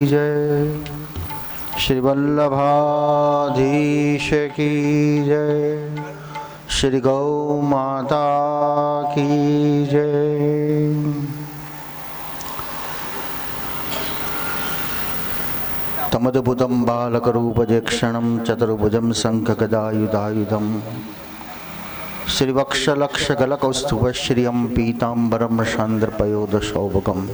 जय श्री वल्लभाधीश की जय, श्री गौ माता की जय। तमद्भुतं बालकरूपजेक्षणं चतुर्भुजं शङ्खगदायुधायुधं श्रीवक्षलक्षगलकौस्तुभश्रियं पीताम्बरं सान्द्रपयोदशौभगम्।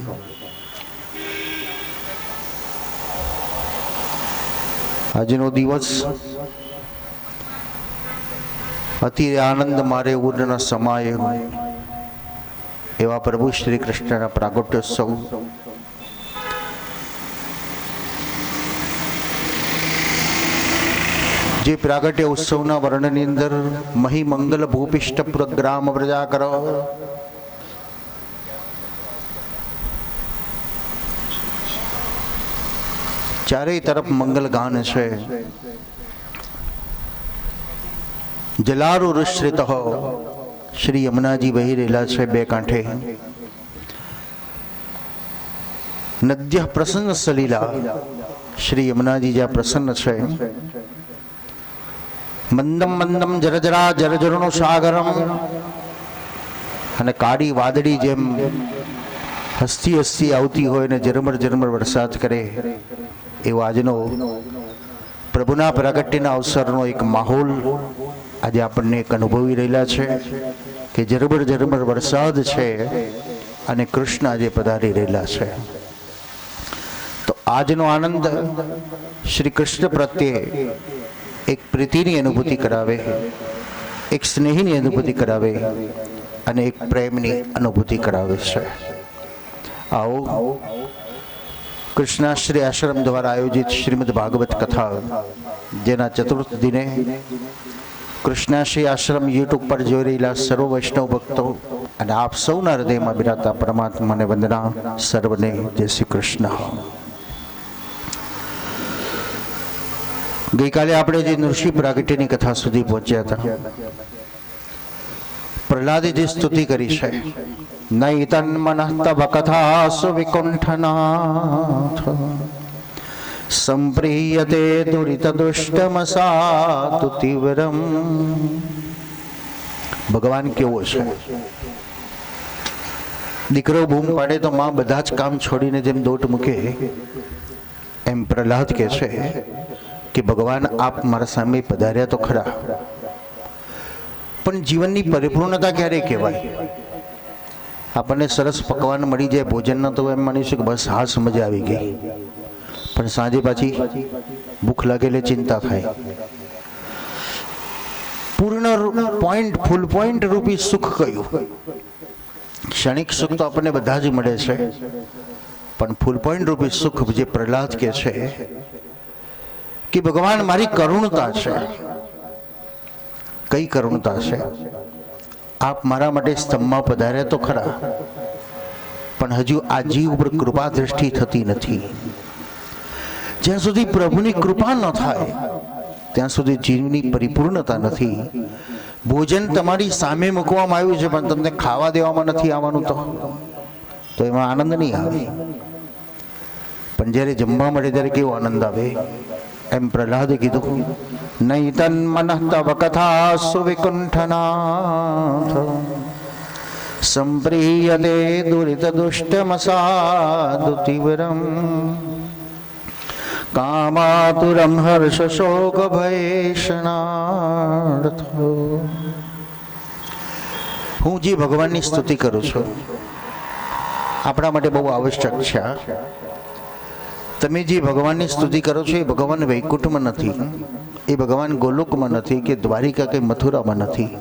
આજનો દિવસ અતિ આનંદ મારે ઉર્ના સમાય એવા પ્રભુ શ્રી કૃષ્ણના પ્રાગટ્યોત્સવ જે પ્રાગટ્ય ઉત્સવના વર્ણનની અંદર મહિમંગલ ભૂપિષ્ટ ગ્રામ પ્રજા કરો, ચારેય તરફ મંગલ ગાન છે। જલારુ ઋષિત શ્રી યમુનાજી વહી રહેલા છે બે કાંઠે। નદ્ય પ્રસન્ન સલીલા શ્રી યમુનાજી જ્યાં પ્રસન્ન છે। મંદમ મંદમ જરજરા જરજરનો સાગરમ, અને કાળી વાદળી જેમ હસતી હસતી આવતી હોય ને ઝરમર ઝરમર વરસાદ કરે એવો આજનો પ્રભુના પ્રાગટ્યના અવસરનો એક માહોલ આજે આપણને એક અનુભવી રહેલા છે કે ઝરમર ઝરમર વરસાદ છે અને કૃષ્ણ આજે પધારી રહેલા છે। તો આજનો આનંદ શ્રી કૃષ્ણ પ્રત્યે એક પ્રીતિની અનુભૂતિ કરાવે, એક સ્નેહની અનુભૂતિ કરાવે અને એક પ્રેમની અનુભૂતિ કરાવે છે। आओ कृष्णाश्रय आश्रम द्वारा आयोजित श्रीमद् भागवत कथा जेना चतुर्थ दिने कृष्णाश्रय आश्रम यूट्यूब पर जोई रहेला सर्व वैष्णव भक्तों અને આપ સૌના હૃદયમાં બિરાજતા પરમાત્માને વંદના। સર્વને જય શ્રી કૃષ્ણ। ગઈકાલે આપણે જે નૃષિ પ્રાગટ્યની કથા સુધી પહોંચ્યા હતા, પ્રહલાદે જે સ્તુતિ કરી છે, નૈતન મનઃતવ કથાસુ વિકુંઠનાથ સંપ્રિયતે દુરિત દુષ્ટમસાતુ તીવ્રમ। ભગવાન કેવો છે? દીકરો બૂમ પાડે તો માં બધા જ કામ છોડીને જેમ દોટ મૂકે, એમ પ્રહલાદ કહે છે કે ભગવાન આપ મારા સામે પધાર્યા તો ખરા, પણ જીવનની પરિપૂર્ણતા ક્યારે કહેવાય? આપણને સરસ પકવાન મળી જાય ભોજનના તો એમ માનીશું કે બસ હાસ મજા આવી ગઈ, પણ સાંજે પાછી ભૂખ લાગેલે ચિંતા થાય। પૂર્ણ પોઈન્ટ ફૂલ પોઈન્ટ રૂપી સુખ કયું? ક્ષણિક સુખ તો આપણને બધા જ મળે છે, પણ ફૂલ પોઈન્ટ રૂપી સુખ જે પ્રહલાદ કે છે કે ભગવાન મારી કરુણતા છે। કઈ કરુણતા છે? આપ મારા માટે સ્તંભમાં પધાર્યા તો ખરા, પણ હજુ આ જીવ ઉપર કૃપા દ્રષ્ટિ થતી નથી। જ્યાં સુધી પ્રભુની કૃપા ન થાય ત્યાં સુધી જીવની પરિપૂર્ણતા નથી। ભોજન તમારી સામે મૂકવામાં આવ્યું છે પણ તમને ખાવા દેવામાં નથી આવવાનું, તો એમાં આનંદ નહીં આવે। પણ જ્યારે જમવા મળે ત્યારે કેવો આનંદ આવે? એમ પ્રહલાદે કીધું, નૈતન મનઃતવ કથાસુ વિકુંઠનાથ સંપ્રિયતે દુરિત દુષ્ટમસાદુ તીવ્રમ કામાતુરમ હર્ષ શોક ભયેષણાર્થો। હું જે ભગવાનની સ્તુતિ કરું છું આપણા માટે બહુ આવશ્યક છે। તમે જે ભગવાનની સ્તુતિ કરો છો એ ભગવાન વૈકુંઠમાં નથી, એ ભગવાન ગોલોકમાં નથી કે દ્વારિકા કે મથુરામાં નથી,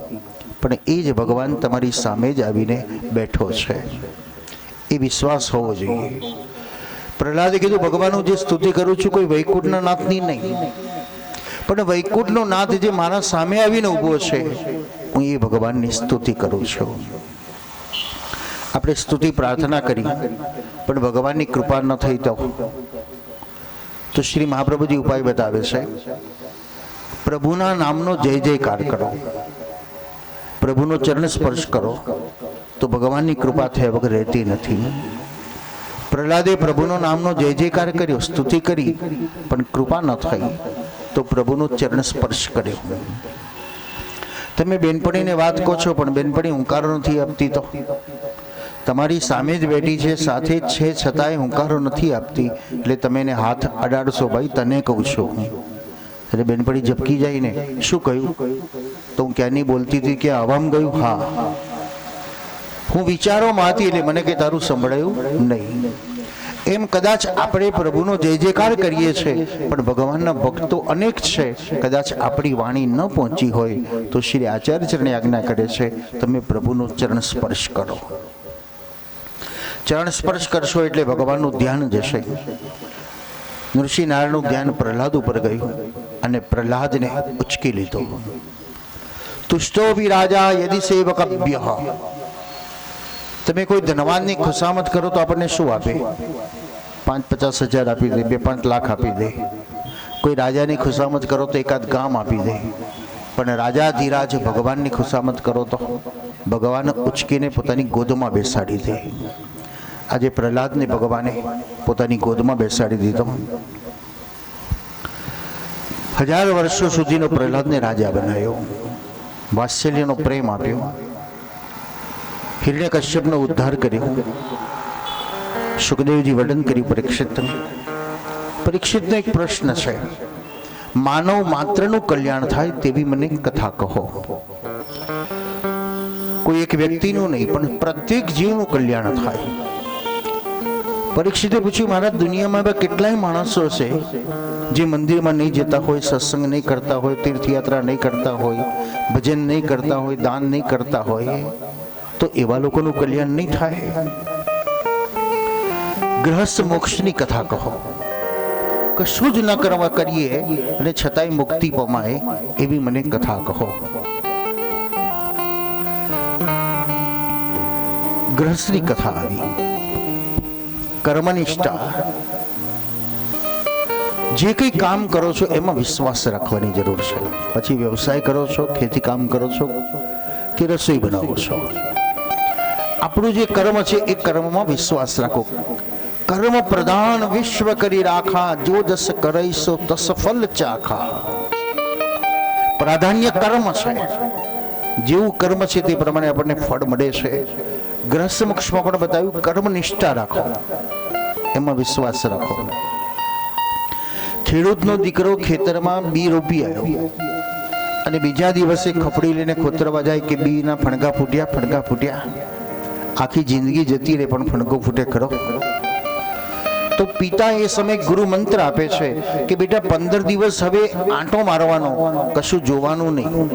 પણ એ જ ભગવાન તમારી સામે જ આવીને બેઠો છે, એ વિશ્વાસ હોવો જોઈએ। પ્રહલાદે કીધું ભગવાનનું જે સ્તુતિ કરું છું કોઈ વૈકુંઠના નાથની નહીં, પણ વૈકુંઠનો નાથ જે મારા સામે આવીને ઊભો છે હું એ ભગવાનની સ્તુતિ કરું છું। આપણે સ્તુતિ પ્રાર્થના કરી પણ ભગવાનની કૃપા ન થઈ તો શ્રી મહાપ્રભુજી ઉપાય બતાવે છે, પ્રભુના નામનો જય જયકાર કરો, પ્રભુનો ચરણ સ્પર્શ કરો તો ભગવાનની કૃપા થયા વગર રહેતી નથી। પ્રહલાદે પ્રભુનો નામનો જય જયકાર કર્યો, સ્તુતિ કરી, પણ કૃપા ન થઈ તો પ્રભુનો ચરણ સ્પર્શ કર્યો. તમે બેનપણીને વાત કહો છો, પણ બેનપણી હુંકારો નથી આપતી. તો તમારી સામે જ બેઠી છે, સાથે જ છે, છતાંય હુંકારો નથી આપતી, એટલે તમે એને હાથ અડાડશો. ભાઈ તને કહું છું. એટલે બેનપણી ઝબકી જઈને શું કહ્યું? તો હું ક્યાંની બોલતી હતી કે હવામાં ગયું. હા, હું વિચારોમાં હતી એટલે મને કે તારું સંભળાયું નહીં. એમ કદાચ આપણે પ્રભુનો જય જયકાર કરીએ છીએ, પણ ભગવાનના ભક્તો અનેક છે, કદાચ આપણી વાણી ન પહોંચી હોય તો શ્રી આચાર્યચરણે આજ્ઞા કરે છે તમે પ્રભુનો ચરણ સ્પર્શ કરો. ચરણ સ્પર્શ કરશો એટલે ભગવાનનું ધ્યાન જશે. નૃસિંહ નારાયણનું ધ્યાન પ્રહલાદ ઉપર ગયું અને પ્રહલાદને ઉચકી લીધો. તુષ્ટો વિ રાજા યદિ સેવકભ્ય. તમે કોઈ ધનવાનની ખુશામત કરો તો આપણને શું આપે? 5-50,000 આપી દે, 2-5 લાખ આપી દે. કોઈ રાજાની ખુશામત કરો તો એકાદ ગામ આપી દે. પણ રાજા ધીરાજ ભગવાનની ખુશામત કરો તો ભગવાન ઉચકીને પોતાની ગોદમાં બેસાડી દે. આજે પ્રહલાદને ભગવાને પોતાની ગોદમાં બેસાડી દીધો. 1000 વર્ષો સુધીનો પ્રહલાદને રાજા બનાવ્યો, વાત્સલ્યનો પ્રેમ આપ્યો, હિરણ્યકશ્યપનો ઉદ્ધાર કર્યો. સુખદેવજી વર્ણન કર્યું પરીક્ષિતનું. પરીક્ષિતનો એક પ્રશ્ન છે, માનવ માત્રનું કલ્યાણ થાય તેવી મને કથા કહો. કોઈ એક વ્યક્તિનું નહીં, પણ પ્રત્યેક જીવનું કલ્યાણ થાય. પરીક્ષિતે પૂછ્યું, મારા દુનિયામાં એવા કેટલાય માણસો છે જે મંદિરમાં નહીં જતા હોય, સત્સંગ નહીં કરતા હોય, તીર્થયાત્રા નહીં કરતા હોય, ભજન નહીં કરતા હોય, દાન નહીં કરતા હોય, તો એવા લોકોનું કલ્યાણ નહીં થાય. ગૃહસ્થ મોક્ષની કથા કહો. કશું જ ન કરવા કરીએ અને છતાંય મુક્તિ પમાય એવી મને કથા કહો. ગૃહસ્થની કથા આવી. કર્મનિષ્ઠા. જે કંઈ કામ કરો છો એમાં વિશ્વાસ રાખવાની જરૂર છે. પછી વ્યવસાય કરો છો, ખેતી કામ કરો છો કે રસોઈ બનાવો છો, આપણું જે કર્મ છે એ કર્મમાં વિશ્વાસ રાખો. કર્મ પ્રધાન વિશ્વ કરી રાખા, જો જસ કરઈસો તસ ફલ ચાખા. પ્રાધાન્ય કર્મ છે, જેવું કર્મ છે તે પ્રમાણે આપણને ફળ મળે છે. ગ્રસ્થ મોક્ષમાં પણ બતાવ્યું કર્મ નિષ્ઠા રાખો, એમાં વિશ્વાસ રાખો. ખેડૂતનો દીકરો ખેતરમાં બી રોપી આવ્યો અને બીજા દિવસે ખપડી લઈને ખોતરવા જાય કે બીના ફણગા ફૂટ્યા, ફણગા ફૂટ્યા. આખી જિંદગી જતી રહે પણ ફણગો ફૂટે ખરો. તો પિતા એ સમય ગુરુ મંત્ર આપે છે કે બેટા 15 દિવસ હવે આંટો મારવાનો, કશું જોવાનું નહીં.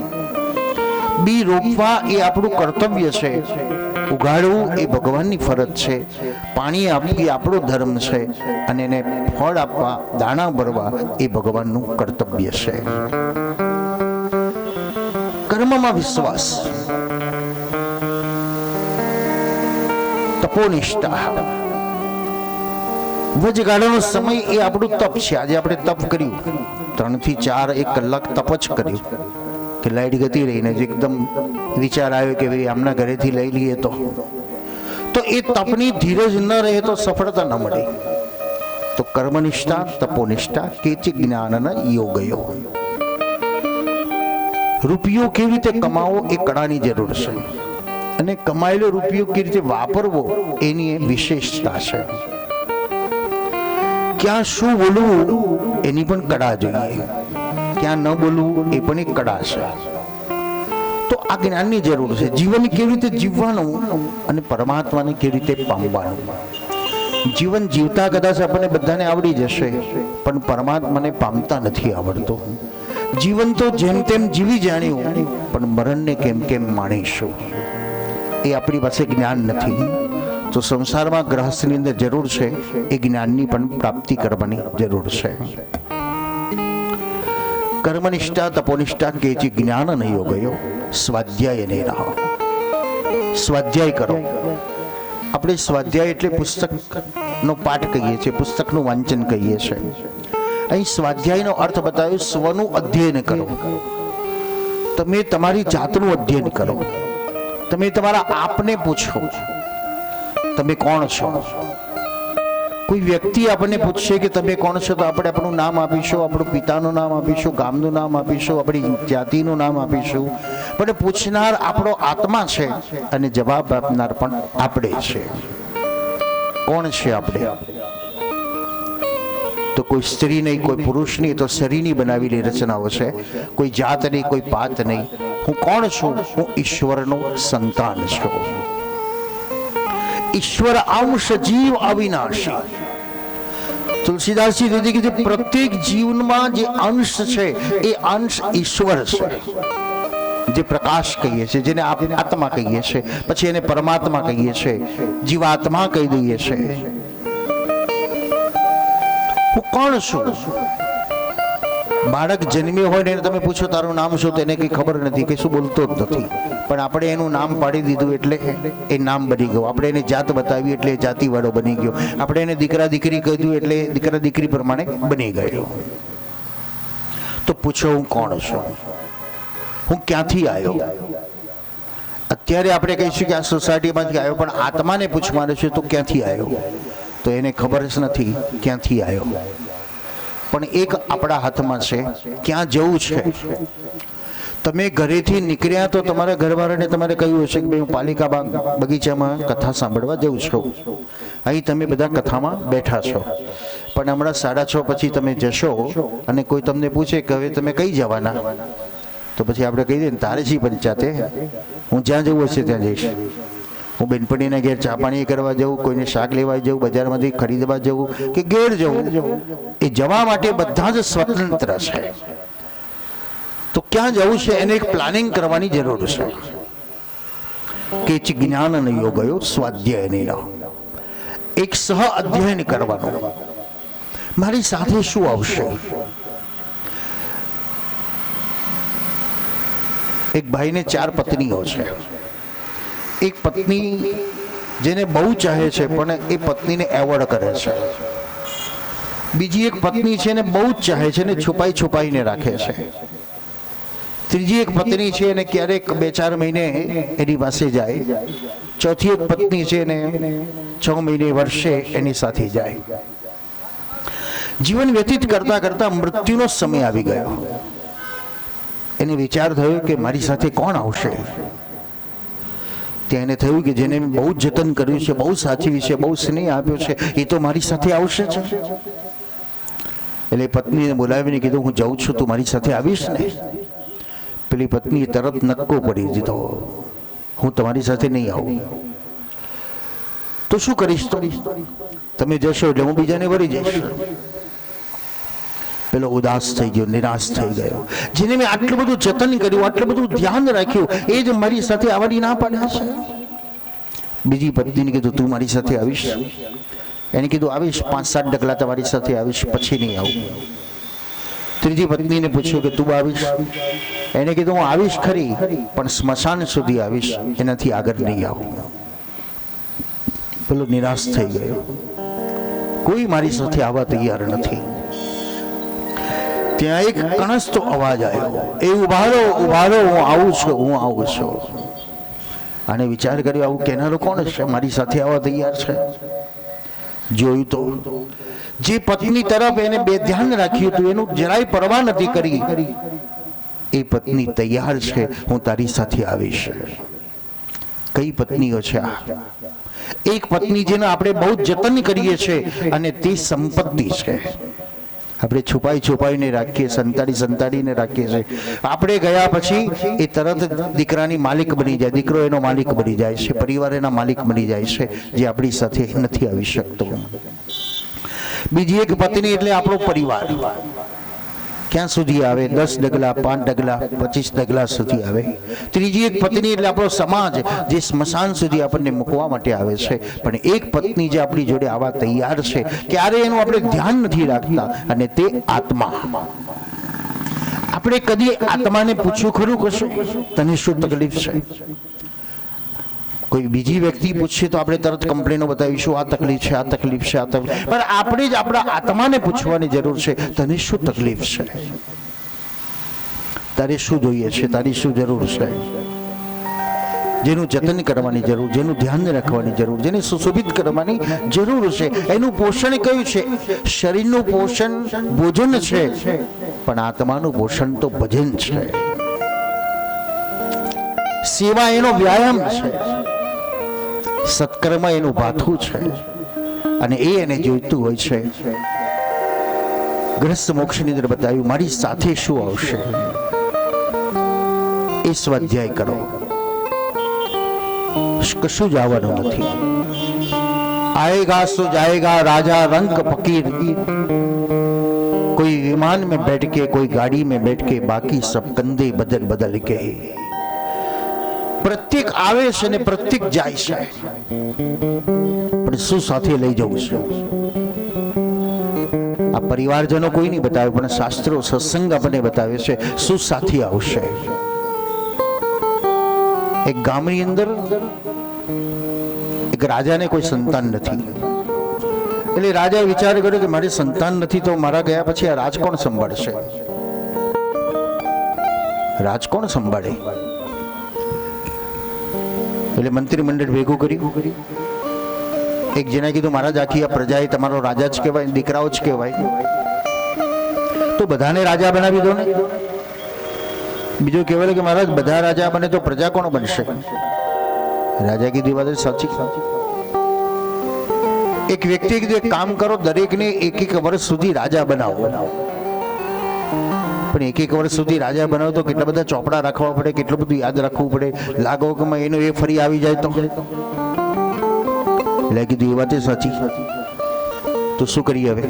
બી રોપવા એ આપણું કર્તવ્ય છે, ઉગાડવું એ ભગવાનની ફરજ છે, પાણી આપવું એ આપણો ધર્મ છે, અને એને ફળ આપવા, દાણા ભરવા એ ભગવાનનું કર્તવ્ય છે. કર્મમાં વિશ્વાસ. તપોનિષ્ઠા. વચગાળાનો સમય એ આપણું તપ છે. આજે આપણે તપ કર્યું, 3 થી 4 1 કલાક તપ જ કર્યું કે લાઈટ ગતી રહીને એકદમ વિચાર આવ્યો કે ભાઈ આમના ઘરેથી લઈ લઈએ તો એ તપની ધીરજ ન રહે તો સફળતા ન મળે. તો કર્મનિષ્ઠા, તપોનિષ્ઠા, કેચિ જ્ઞાનના યોગયો. રૂપિયો કેવી રીતે કમાવો એ કળાની જરૂર છે, અને કમાયેલો રૂપિયો કેવી રીતે વાપરવો એની વિશેષતા છે. ક્યાં શું બોલવું એની પણ કળા જોઈએ, ક્યાં ન બોલવું એ પણ એક કળા છે. તો આ જ્ઞાનની જરૂર છે. જીવન કેવી રીતે જીવવાનું અને પરમાત્માને કેવી રીતે પામવાનું. જીવન જીવતા કદાચ આપણને બધાને આવડી જશે, પણ પરમાત્માને પામતા નથી આવડતું. જીવન તો જેમ તેમ જીવી જાણ્યું, પણ મરણને કેમ કેમ માણીશું એ આપણી પાસે જ્ઞાન નથી. તો સંસારમાં ગ્રહસ્થની અંદર જરૂર છે એ જ્ઞાનની પણ પ્રાપ્તિ કરવાની જરૂર છે. કર્મનિષ્ઠા, તપોનિષ્ઠા કે જે જ્ઞાન નહીં યોગયો સ્વાધ્યાય નહીં રહો. સ્વાધ્યાય કરો. આપણે સ્વાધ્યાય એટલે પુસ્તકનો પાઠ કહીએ છીએ, પુસ્તકનું વાંચન કહીએ છીએ. અહીં સ્વાધ્યાયનો અર્થ બતાવ્યો સ્વનું અધ્યયન કરો. તમે તમારી જાતનું અધ્યયન કરો. તમે તમારા આપને પૂછો તમે કોણ છો. કોઈ વ્યક્તિ આપણને પૂછશે કે તમે કોણ છો, તો આપણે આપણું નામ આપીશું, આપણું પિતાનું નામ આપીશું, ગામનું નામ આપીશું, આપણી જાતિનું નામ આપીશું. પણ પૂછનાર આપણો આત્મા છે અને જવાબ આપનાર પણ આપણે છે. કોણ છે આપણે? તો કોઈ સ્ત્રી નહીં, કોઈ પુરુષ નહીં, તો શરીરની બનાવેલી રચનાઓ છે. કોઈ જાત નહીં, કોઈ પાત નહીં. હું કોણ છું? હું ઈશ્વરનો સંતાન છું. ઈશ્વર અંશ જીવ અવિનાશી. તુલસીદાસજી દીદી કે પ્રત્યેક જીવનમાં જે અંશ છે એ અંશ ઈશ્વર છે. જે પ્રકાશ કહીએ છીએ, જેને આપણે આત્મા કહીએ છીએ, પછી એને પરમાત્મા કહીએ છીએ, જીવાત્મા કહી દઈએ છીએ. હું કોણ છું? બાળક જન્મ્યો હોય ને તમે પૂછો તારું નામ શું, તો એને કઈ ખબર નથી, કઈ શું બોલતો જ નથી. પણ આપણે એનું નામ પાડી દીધું એટલે એ નામ બની ગયું. આપણે એને જાત બતાવી એટલે જાતિવાળો બની ગયો. આપણે એને દીકરા દીકરી કહ્યું એટલે દીકરા દીકરી પ્રમાણે બની ગયો. તો પૂછો હું કોણ છું? હું ક્યાંથી આવ્યો? અત્યારે આપણે કહીશું કે આ સોસાયટીમાંથી આવ્યો, પણ આત્માને પૂછવાનું છે તો ક્યાંથી આવ્યો? તો એને ખબર જ નથી ક્યાંથી આવ્યો. પણ એક આપણા હાથમાં છે, ક્યાં જવું છે. તમે ઘરેથી નીકળ્યા તો તમારા ઘરવાળાને તમારે કહ્યું હશે કે ભાઈ હું પાલિકા બગીચામાં કથા સાંભળવા જઉં છું. અહીં તમે બધા કથામાં બેઠા છો, પણ હમણાં 6:30 પછી તમે જશો અને કોઈ તમને પૂછે કે હવે તમે કઈ જવાના, તો પછી આપણે કહી દઈએ ને તારે શી પંચાતે, હું જ્યાં જવું હશે ત્યાં જઈશ. હું બેનપણીના ઘેર ચા પાણી કરવા જવું, કોઈને શાક લેવા જવું, બજારમાંથી ખરીદવા જવું કે ઘેર જવું, એ જવા માટે બધા જ સ્વતંત્ર છે. તો ક્યાં જવું છે એને એક પ્લાનિંગ કરવાની જરૂર છે. કે જ્ઞાન યોગયો સ્વાધ્યાયનો એક સહ અધ્યયન કરવાનું. મારી સાથે શું આવશે? એક ભાઈને 4 પત્નીઓ છે. એક પત્ની જેને બહુ ચાહે છે પણ એ પત્નીને એવોર્ડ કરે છે. બીજી એક પત્ની છે ને બહુ જ ચાહે છે ને છુપાઈને રાખે છે. ત્રીજી એક પત્ની છે ને ક્યારેક 2-4 મહિને એની પાસે જાય. ચોથી એક પત્ની છે ને 6 મહિને વર્ષે એની સાથે જાય. જીવન વ્યતીત કરતા કરતા મૃત્યુનો સમય આવી ગયો. એને વિચાર થયો કે મારી સાથે કોણ આવશે? ત્યાં એને થયું કે જેને બહુ જતન કર્યું છે, બહુ સાચવી છે, બહુ સ્નેહ આપ્યો છે, એ તો મારી સાથે આવશે જ. એટલે પત્નીને બોલાવીને કીધું હું જાઉં છું, તું મારી સાથે આવીશ ને? પેલી પત્નીએ તરત નક્કો પડી દીધો, હું તમારી સાથે નહીં આવું. તો શું કરીશ? તો તમે જશો એટલે હું બીજાને વળી જઈશ. પેલો ઉદાસ થઈ ગયો, નિરાશ થઈ ગયો. જેને મેં આટલું બધું જતન કર્યું, આટલું બધું ધ્યાન રાખ્યું, એ જ મારી સાથે આવવાની ના પાડે છે. બીજી પત્નીને કીધું તું મારી સાથે આવીશ? એને કીધું આવીશ, 5-7 ડગલા તમારી સાથે આવીશ, પછી નહીં આવું. ત્રીજી પત્નીને પૂછ્યું કે તું આવીશ? એને કીધું હું આવીશ ખરી, પણ સ્મશાન સુધી આવીશ, એનાથી આગળ નહીં આવું. પેલો નિરાશ થઈ ગયો, કોઈ મારી સાથે આવવા તૈયાર નથી. ત્યાં એક કણસતો અવાજ આવ્યો, એ ઉભારો ઉભારો, હું આવું છું, હું આવું છું. અને વિચાર કર્યો આવું કહેનારો કોણ છે, મારી સાથે આવવા તૈયાર છે? જોયું તો જે પત્ની તરફ એને બેધ્યાન રાખ્યું હતું, એનું જરાય પરવા નથી કરી, એ પત્ની તૈયાર છે, હું તારી સાથે આવીશ. કઈ પત્નીઓ છે આ? એક પત્ની જેને આપણે બહુ જતન કરીએ છીએ અને તે સંપત્તિ છે. આપણે છુપાઈને રાખીએ, સંતાડીને રાખીએ છીએ. આપણે ગયા પછી એ તરત દીકરાની માલિક બની જાય, દીકરો એનો માલિક બની જાય છે, પરિવાર એના માલિક બની જાય છે, જે આપણી સાથે નથી આવી શકતો. બીજી એક પત્ની એટલે આપણો પરિવાર. ક્યાં સુધી આવે? 10 ડગલા, 5 ડગલા, 25 ડગલા સુધી આવે. ત્રીજી એક પત્ની એટલે આપણો સમાજ, જે સ્મશાન સુધી આપણને મૂકવા માટે આવે છે. પણ એક પત્ની જે આપણી જોડે આવવા તૈયાર છે, ક્યારે એનું આપણે ધ્યાન નથી રાખતા, અને તે આત્મા. આપણે કદી આત્માને પૂછ્યું ખરું કશું તને શું તકલીફ છે? કોઈ બીજી વ્યક્તિ પૂછશે તો આપણે તરત કમ્પ્લેનો બતાવીશું, આ તકલીફ છે, આ તકલીફ છે, આ તકલીફ. પણ આપણે જ આપણા આત્માને પૂછવાની જરૂર છે, તને શું તકલીફ છે? તારે શું જોઈએ છે? તારી શું જરૂર છે? જેનું જતન કરવાની જરૂર, જેનું ધ્યાન રાખવાની જરૂર, જેને સુશોભિત કરવાની જરૂર છે, એનું પોષણ કયું છે? શરીરનું પોષણ ભોજન છે, પણ આત્માનું પોષણ તો ભજન છે, સેવા એનો વ્યાયામ છે, સત્કર્મ એનું ભાથું છે, અને એને જોઈતું હોય છે. ગ્રસ્ત મોક્ષની અંદર બતાવ્યું મારી સાથે શું આવશે એ સ્વાધ્યાય કરો, કશું જ આવવાનું નથી. આएगा सो जाएगा राजा रंक फकीर, कोई विमान में बैठ के कोई गाड़ी में बैठ के बाकी सब कंधे बदल बदल के. પ્રત્યેક આવે છે ને પ્રત્યેક જાય છે, પણ શું સાથે લઈ જવું છે? આ પરિવારજનો કોઈ નહીં બતાવે, પણ શાસ્ત્રો સત્સંગ આપણને બતાવે છે શું સાથી આવશે. એક ગામની અંદર એક રાજાને કોઈ સંતાન નથી, એટલે રાજાએ વિચાર કર્યો કે મારી સંતાન નથી તો મારા ગયા પછી આ રાજ કોણ સંભાળશે? રાજ કોણ સંભાળે? એટલે મંત્રીમંડળ ભેગું કર્યું. એક જેને કીધું મહારાજ આખી આ પ્રજા તમારો રાજા જ કહેવાય, દીકરાઓ જ કહેવાય, તો બધાને રાજા બનાવી દો ને. બીજો કહેવાય કે મહારાજ બધા રાજા બને તો પ્રજા કોણ બનશે? રાજા કીધી વાત સાચી. એક વ્યક્તિ કીધું એક કામ કરો, દરેકને એક વર્ષ સુધી રાજા બનાવો. પણ એક વર્ષ સુધી રાજા બનાવો તો કેટલા બધા ચોપડા રાખવા પડે, કેટલું બધું યાદ રાખવું પડે. લાગો કે એનો એ ફરી આવી જાય તો. એટલે કીધું એ વાત સાચી, તો શું કરીએ હવે?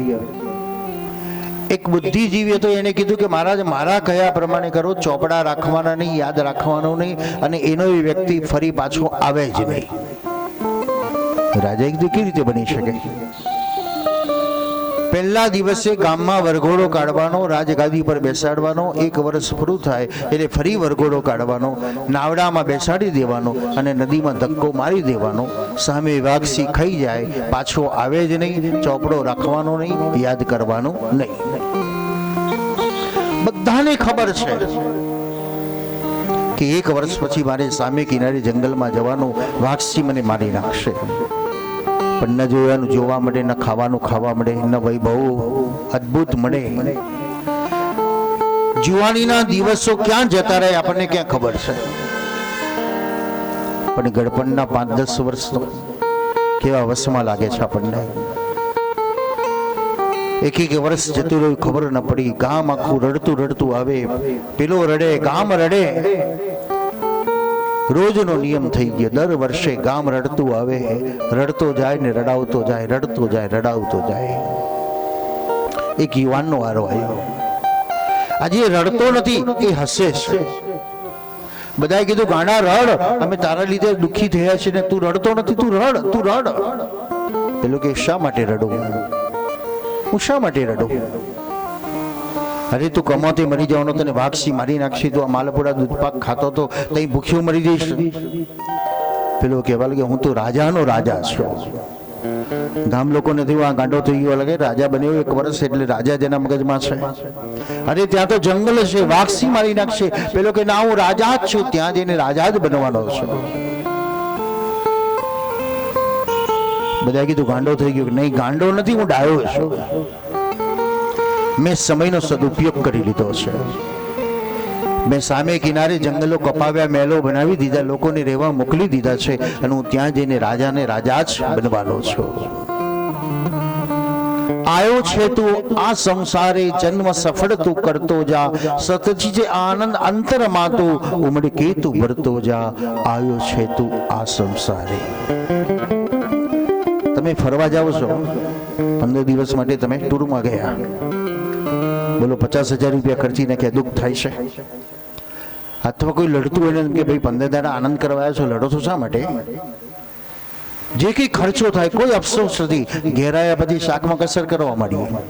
એક બુદ્ધિજીવી હતો, એને કીધું કે મહારાજ મારા કયા પ્રમાણે કરો, ચોપડા રાખવાના નહીં, યાદ રાખવાનું નહીં, અને એનો એ વ્યક્તિ ફરી પાછો આવે જ નહીં. રાજાએ કીધું કેવી રીતે બની શકે? પહેલા દિવસે ગામમાં વરઘોડો કાઢવાનો, રાજગાદી પર બેસાડવાનો, એક વર્ષ પૂરું થાય એટલે ફરી વરઘોડો કાઢવાનો, નાવડામાં બેસાડી દેવાનો અને નદીમાં ધક્કો મારી દેવાનો. સામે વાઘસી ખાઈ જાય, પાછો આવે જ નહીં, ચોપડો રાખવાનો નહીં, યાદ કરવાનું નહીં. બધાને ખબર છે કે એક વર્ષ પછી મારે સામે કિનારે જંગલમાં જવાનું, વાઘસી મને મારી નાખશે. પણ ન જોવાનું જોવા મળે, ન ખાવાનું ખાવા મળે, ન વૈભવ અદ્ભુત મળે. જુવાનીના દિવસો ક્યાં જતા રહે આપણને ક્યાં ખબર છે? પણ ગડપણના 5-10 વર્ષ તો કેવા વશમાં લાગે છે આપણને. એક વર્ષ જતું રહ્યું, ખબર ન પડી. ગામ આખું રડતું રડતું આવે, પેલો રડે, ગામ રડે. રોજનો નિયમ થઈ ગયો, દર વર્ષે ગામ રડતું આવે, રડતો જાય ને રડાવતો જાય, રડતો જાય રડાવતો જાય. એક યુવાનનો વારો આવ્યો. આજે રડતો નથી, એ હસે છે. બધાએ કીધું ગાંડા રડ, અમે તારા લીધે દુઃખી થયા છે ને તું રડતો નથી, તું રડ, તું રડ. પેલો કે શા માટે રડું? હું શા માટે રડું? અરે તું કમાતી મરી જવાનો, તને વાઘસી મારી નાખશે, તું આ માલપુરા દૂધપાક ખાતો તો તઈ ભૂખ્યો મરી જઈશ. પેલો કહેવા કે હું તો રાજાનો રાજા છું. ગામ લોકોને થયું આ ગાંડો થઈ ગયો, લાગે રાજા બન્યો 1 વર્ષ એટલે રાજા જેના મગજમાં છે. અરે ત્યાં તો જંગલ છે, વાઘસી મારી નાખશે. પેલો કે ના, હું રાજા જ છું, ત્યાં જઈને રાજા જ બનવાનો છું. બધા કીધું ગાંડો થઈ ગયો. નહીં, ગાંડો નથી, હું ડાયો છું. મેં સમયનો સદુપયોગ કરી લીધો છે. મેં સામે કિનારે જંગલો કપાવ્યા, મહેલો બનાવી દીધા, લોકોને રહેવા મોકલી દીધા છે, અને હું ત્યાં જઈને રાજાને રાજા જ બનવાનો છું. આયો છે તું આ સંસારે, જન્મ સફળ તું કરતો જા, સતજી જે આનંદ અંતરમાં તું ઉમળકે તું ભરતો જા. આયો છે તું આ સંસારે. તમે ફરવા જાઓ છો, 15 દિવસ માટે તમે ટૂરમાં ગયા, બોલો 50,000 રૂપિયા ખર્ચી નાખ્યા, દુઃખ થાય છે? અથવા કોઈ લડતું હોય કે ભાઈ 15 દાડા આનંદ કરવા આવ્યા છો, લડો છો શા માટે? જે કઈ ખર્ચો થાય કોઈ અફસોસ નથી, ઘેરાયા પછી શાકમાં કસર કરવા માંડીએ.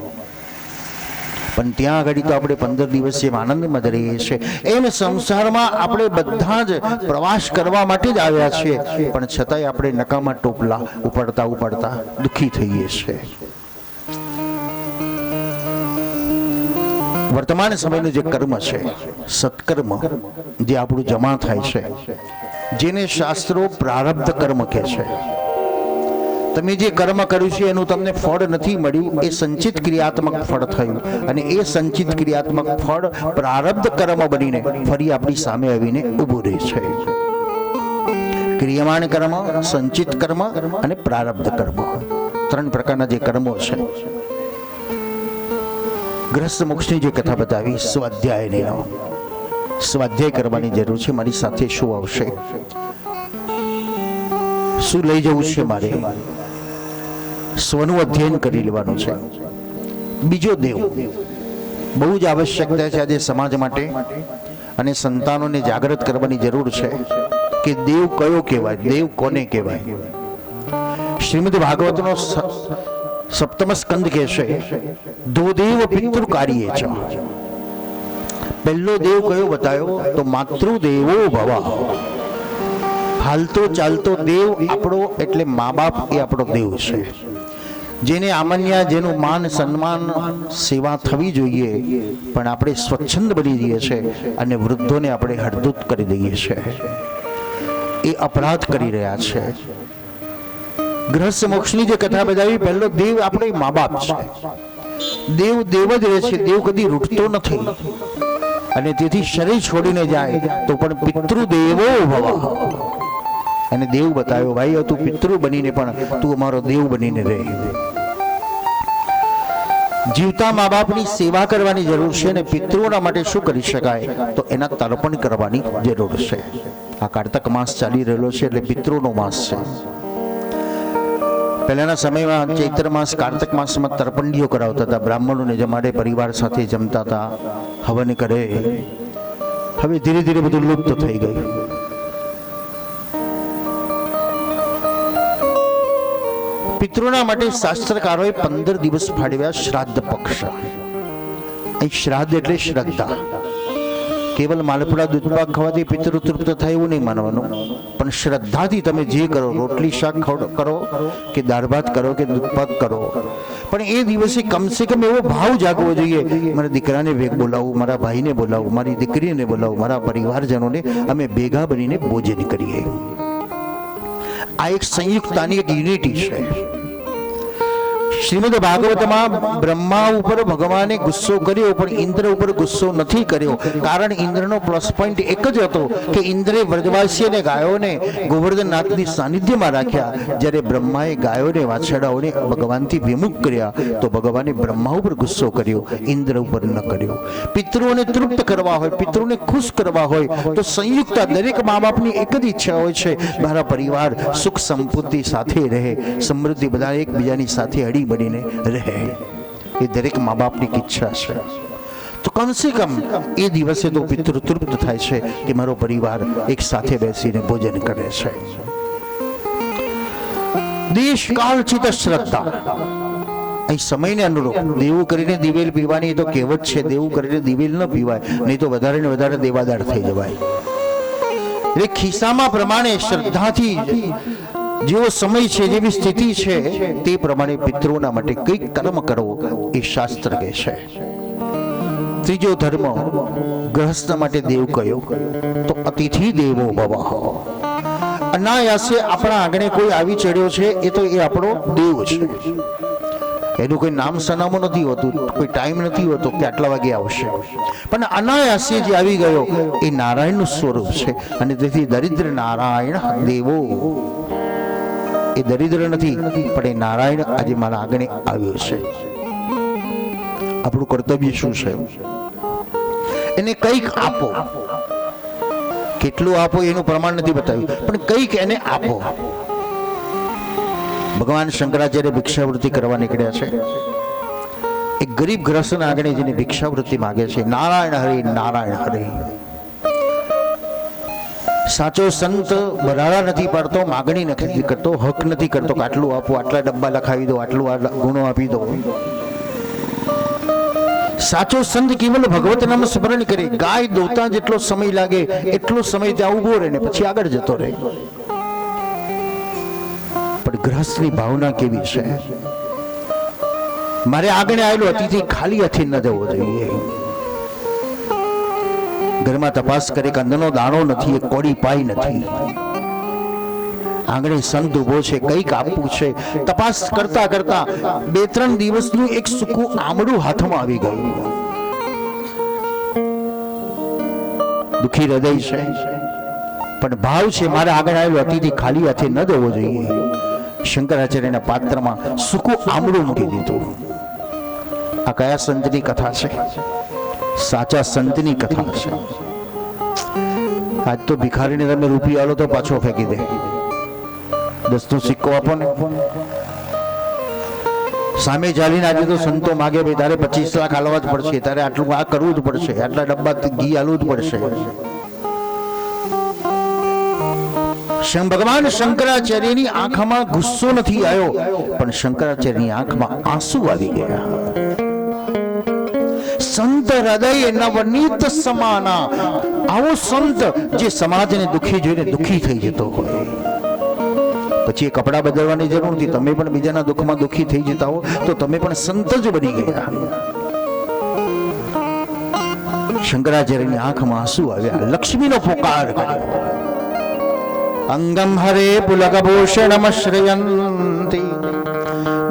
પણ ત્યાં આગળ તો આપણે 15 દિવસ જેમ આનંદમાં રહીએ છીએ, એમ સંસારમાં આપણે બધા જ પ્રવાસ કરવા માટે જ આવ્યા છીએ, પણ છતાંય આપણે નકામા ટોપલા ઉપાડતા ઉપાડતા દુઃખી થઈએ છીએ. વર્તમાન સમયનું જે કર્મ છે, સત્કર્મ જે આપણું જમા થાય છે, જેને શાસ્ત્રો પ્રારબ્ધ કર્મ કહે છે. તમે જે કર્મ કર્યું છે એનું તમને ફળ નથી મળ્યું, એ સંચિત ક્રિયાત્મક ફળ થયું, અને એ સંચિત ક્રિયાત્મક ફળ પ્રારબ્ધ કર્મ બનીને ફરી આપણી સામે આવીને ઊભું રહે છે. ક્રિયમાણ કર્મ, સંચિત કર્મ અને પ્રારબ્ધ કર્મ, 3 પ્રકારના જે કર્મો છે. ગ્રસ્ત મોક્ષની જે કથા બતાવી સ્વાધ્યાયની, સ્વાધ્યાય કરવાની જરૂર છે. મારી સાથે શું આવશે, શું લઈ જવું છે, મારે સ્વનું અધ્યયન કરી લેવાનું છે. બીજો દેવ બહુ જ આવશ્યકતા છે આજે સમાજ માટે, અને સંતાનોને જાગૃત કરવાની જરૂર છે કે દેવ કયો કહેવાય, દેવ કોને કહેવાય. શ્રીમદ ભાગવતનો 7મ સ્કંદ કહે છે દો દેવ પિતૃ કાર્ય છે. પહેલો દેવ કયો બતાવ્યો તો માતૃદેવો ભવ. હાલતો ચાલતો દેવ આપણો એટલે મા બાપ એ આપણો દેવ છે. જેને આમન્યા, જેનું માન સન્માન સેવા થવી જોઈએ, પણ આપણે સ્વચ્છંદ બની જઈએ છીએ અને વૃદ્ધોને આપણે હળદૂત કરી દઈએ છીએ. એ અપરાધ કરી રહ્યા છે. ગૃહસ્થ મોક્ષની જે કથા બતાવી, પહેલો દેવ આપણે મા બાપ છે. દેવ દેવ જ રહે છે, દેવ કદી રૂઠતો નથી, અને તેથી શરીર છોડીને જાય તો પણ પિતૃદેવો ભવ. અને દેવ બતાવ્યો, ભાઈ તું પિતૃ બનીને પણ તું અમારો દેવ બનીને રહે. જીવતા મા બાપની સેવા કરવાની જરૂર છે, અને પિતૃઓના માટે શું કરી શકાય તો એના તર્પણ કરવાની જરૂર છે. આ કારતક માસ ચાલી રહેલો છે એટલે પિતૃનો માસ છે. પહેલાના સમયમાં ચૈત્ર માસ, કાર્તક માસમાં તર્પણડીઓ કરાવતા હતા, બ્રાહ્મણોને જમાડે, પરિવાર સાથે જમતા હતા, હવન કરે. હવે ધીરે ધીરે બધું લુપ્ત થઈ ગયું. પિતૃના માટે શાસ્ત્રકારોએ 15 દિવસ ફાળવ્યા શ્રાદ્ધ પક્ષ. અહીં શ્રાદ્ધ એટલે શ્રદ્ધા. કેવલ માલપુડા દૂધપાક ખાવાથી પિતૃ તૃપ્ત થાય એવું નહીં માનવાનું, પણ શ્રદ્ધાથી તમે જે કરો, રોટલી શાક કરો કે દાળ ભાત કરો કે દૂધપાક કરો, પણ એ દિવસે કમસે કમ એવો ભાવ જાગવો જોઈએ, મારા દીકરાને બોલાવું, મારા ભાઈને બોલાવું, મારી દીકરીને બોલાવું, મારા પરિવારજનોને અમે ભેગા બનીને ભોજન કરીએ. આ એક સંયુક્તાની એક યુનિટી છે. શ્રીમદ ભાગવતમાં બ્રહ્મા ઉપર ભગવાને ગુસ્સો કર્યો, પણ ઇન્દ્ર ઉપર ગુસ્સો નથી કર્યો. કારણ ઇન્દ્રનો પ્લસ પોઈન્ટ એક જ હતો કે ઇન્દ્રે વ્રજવાસી અને ગાયોને ગોવર્ધનનાથની સાનિધ્યમાં રાખ્યા, જ્યારે બ્રહ્માએ ગાયોને વાછરડાઓને ભગવાનથી વિમુખ કર્યા તો ભગવાને બ્રહ્મા ઉપર ગુસ્સો કર્યો, ઇન્દ્ર ઉપર ન કર્યો. પિતૃઓને તૃપ્ત કરવા હોય, પિતૃને ખુશ કરવા હોય તો સંયુક્તા, દરેક મા બાપની એક જ ઈચ્છા હોય છે, મારા પરિવાર સુખ સંપત્તિ સાથે રહે, સમૃદ્ધિ બધા એકબીજાની સાથે હળી બનીને રહે. એ દરેક મા બાપની ઈચ્છા છે. તો કમસે કમ એ દિવસે તો પિતૃ તૃપ્ત થાય છે કે મારો પરિવાર એક સાથે બેસીને ભોજન કરે છે. દેશ કાળ ચિત શ્રદ્ધા. અહીં સમયને અનુરૂપ દેવું કરીને દિવેલ પીવાની તો કહેવત છે, દેવું કરીને દિવેલ ન પીવાય, નહીં તો વધારે ને વધારે દેવાદાર થઈ જવાય. એટલે ખિસ્સામાં પ્રમાણે શ્રદ્ધાથી જેવો સમય છે, જેવી સ્થિતિ છે, તે પ્રમાણે પિતૃઓના માટે કંઈક કર્મ કરવો એ શાસ્ત્ર કહે છે. ત્રીજો ધર્મ ગૃહસ્થ માટે દેવ કયો તો અતિથિ દેવો ભવ. અનાયાસે આપણા આંગણે કોઈ આવી ચડ્યો છે એ તો એ આપણો દેવ છે. એનું કોઈ નામ સરનામું નથી હોતું, કોઈ ટાઈમ નથી હોતો કે આટલા વાગે આવશે, પણ અનાયાસે જે આવી ગયો એ નારાયણનું સ્વરૂપ છે. અને તેથી દરિદ્ર નારાયણ દેવો, એ દરિદ્ર નથી પણ એ નારાયણ આજે મારા આંગણે આવ્યો છે. આપણું કર્તવ્ય શું છે? એને કંઈક આપો. કેટલું આપો એનું પ્રમાણ નથી બતાવ્યું, પણ કંઈક એને આપો. ભગવાન શંકરાચાર્ય ભિક્ષાવૃત્તિ કરવા નીકળ્યા છે. એક ગરીબ ગ્રસ્તના આંગણે જેને ભિક્ષાવૃત્તિ માગે છે, નારાયણ હરે નારાયણ હરે. સાચો સંત બરાડા નથી પાડતો, માગણી નથી કરતો, હક નથી કરતો કે આટલું આપો, આટલા ડબ્બા લખાવી દો, આટલું ગુણો આપી દો. સાચો સંત કેવલ ભગવત નામ સ્મરણ કરે. ગાય દોતા જેટલો સમય લાગે એટલો સમય ત્યાં ઉભો રહે ને પછી આગળ જતો રહે. પણ ગ્રહસ્થની ભાવના કેવી છે? મારે આગળ આવેલો અતિથિ ખાલી હાથે ન જવો જોઈએ. ઘરમાં તપાસ કરે કે અંદરનો દાણો નથી, એ કોડી પાઈ નથી. આંગણે સંત ઉભો છે, કંઈક આપવું છે. તપાસ કરતા કરતા 2-3 દિવસનું એક સૂકું આમળું હાથમાં આવી ગયું. દુખી હૃદય છે, પણ ભાવ છે મારા આગળ આવેલો અતિથિ ખાલી હાથે ન દેવો જોઈએ. શંકરાચાર્યના પાત્રમાં સૂકું આમળું મૂકી દીધું. આ કયા સંતની કથા છે? સાચા સંતની કથા છે. આજ તો ભિખારીને તમે રૂપિયા આલો તો પાછો ફેંકી દે. 10નો સિક્કો આપો ને. સામે ચાલીને આજે તો સંતો માગે ભાઈ તારે 25 લાખ આલવા જ પડશે, તારે આટલું આ કરવું જ પડશે, આટલા ડબ્બા ઘી આલવું જ પડશે. ભગવાન શંકરાચાર્યની આંખમાં ગુસ્સો નથી આવ્યો, પણ શંકરાચાર્યની આંખમાં આંસુ આવી ગયા. સંત હૃદય નવનીત સમાના. આવો સંત જે સમાજને દુખી જોઈને દુખી થઈ જતો હોય. પછી એ કપડા બદલવાની જરૂર નથી. તમે પણ બીજાના દુઃખમાં દુખી થઈ જતા હો તો તમે પણ સંત જ બની ગયા. શંકરાચાર્યની આંખમાં આંસુ આવ્યા. લક્ષ્મીનો પોકાર કર્યો. અંગમ હરે પુલકભૂષણમશ્રયંતિ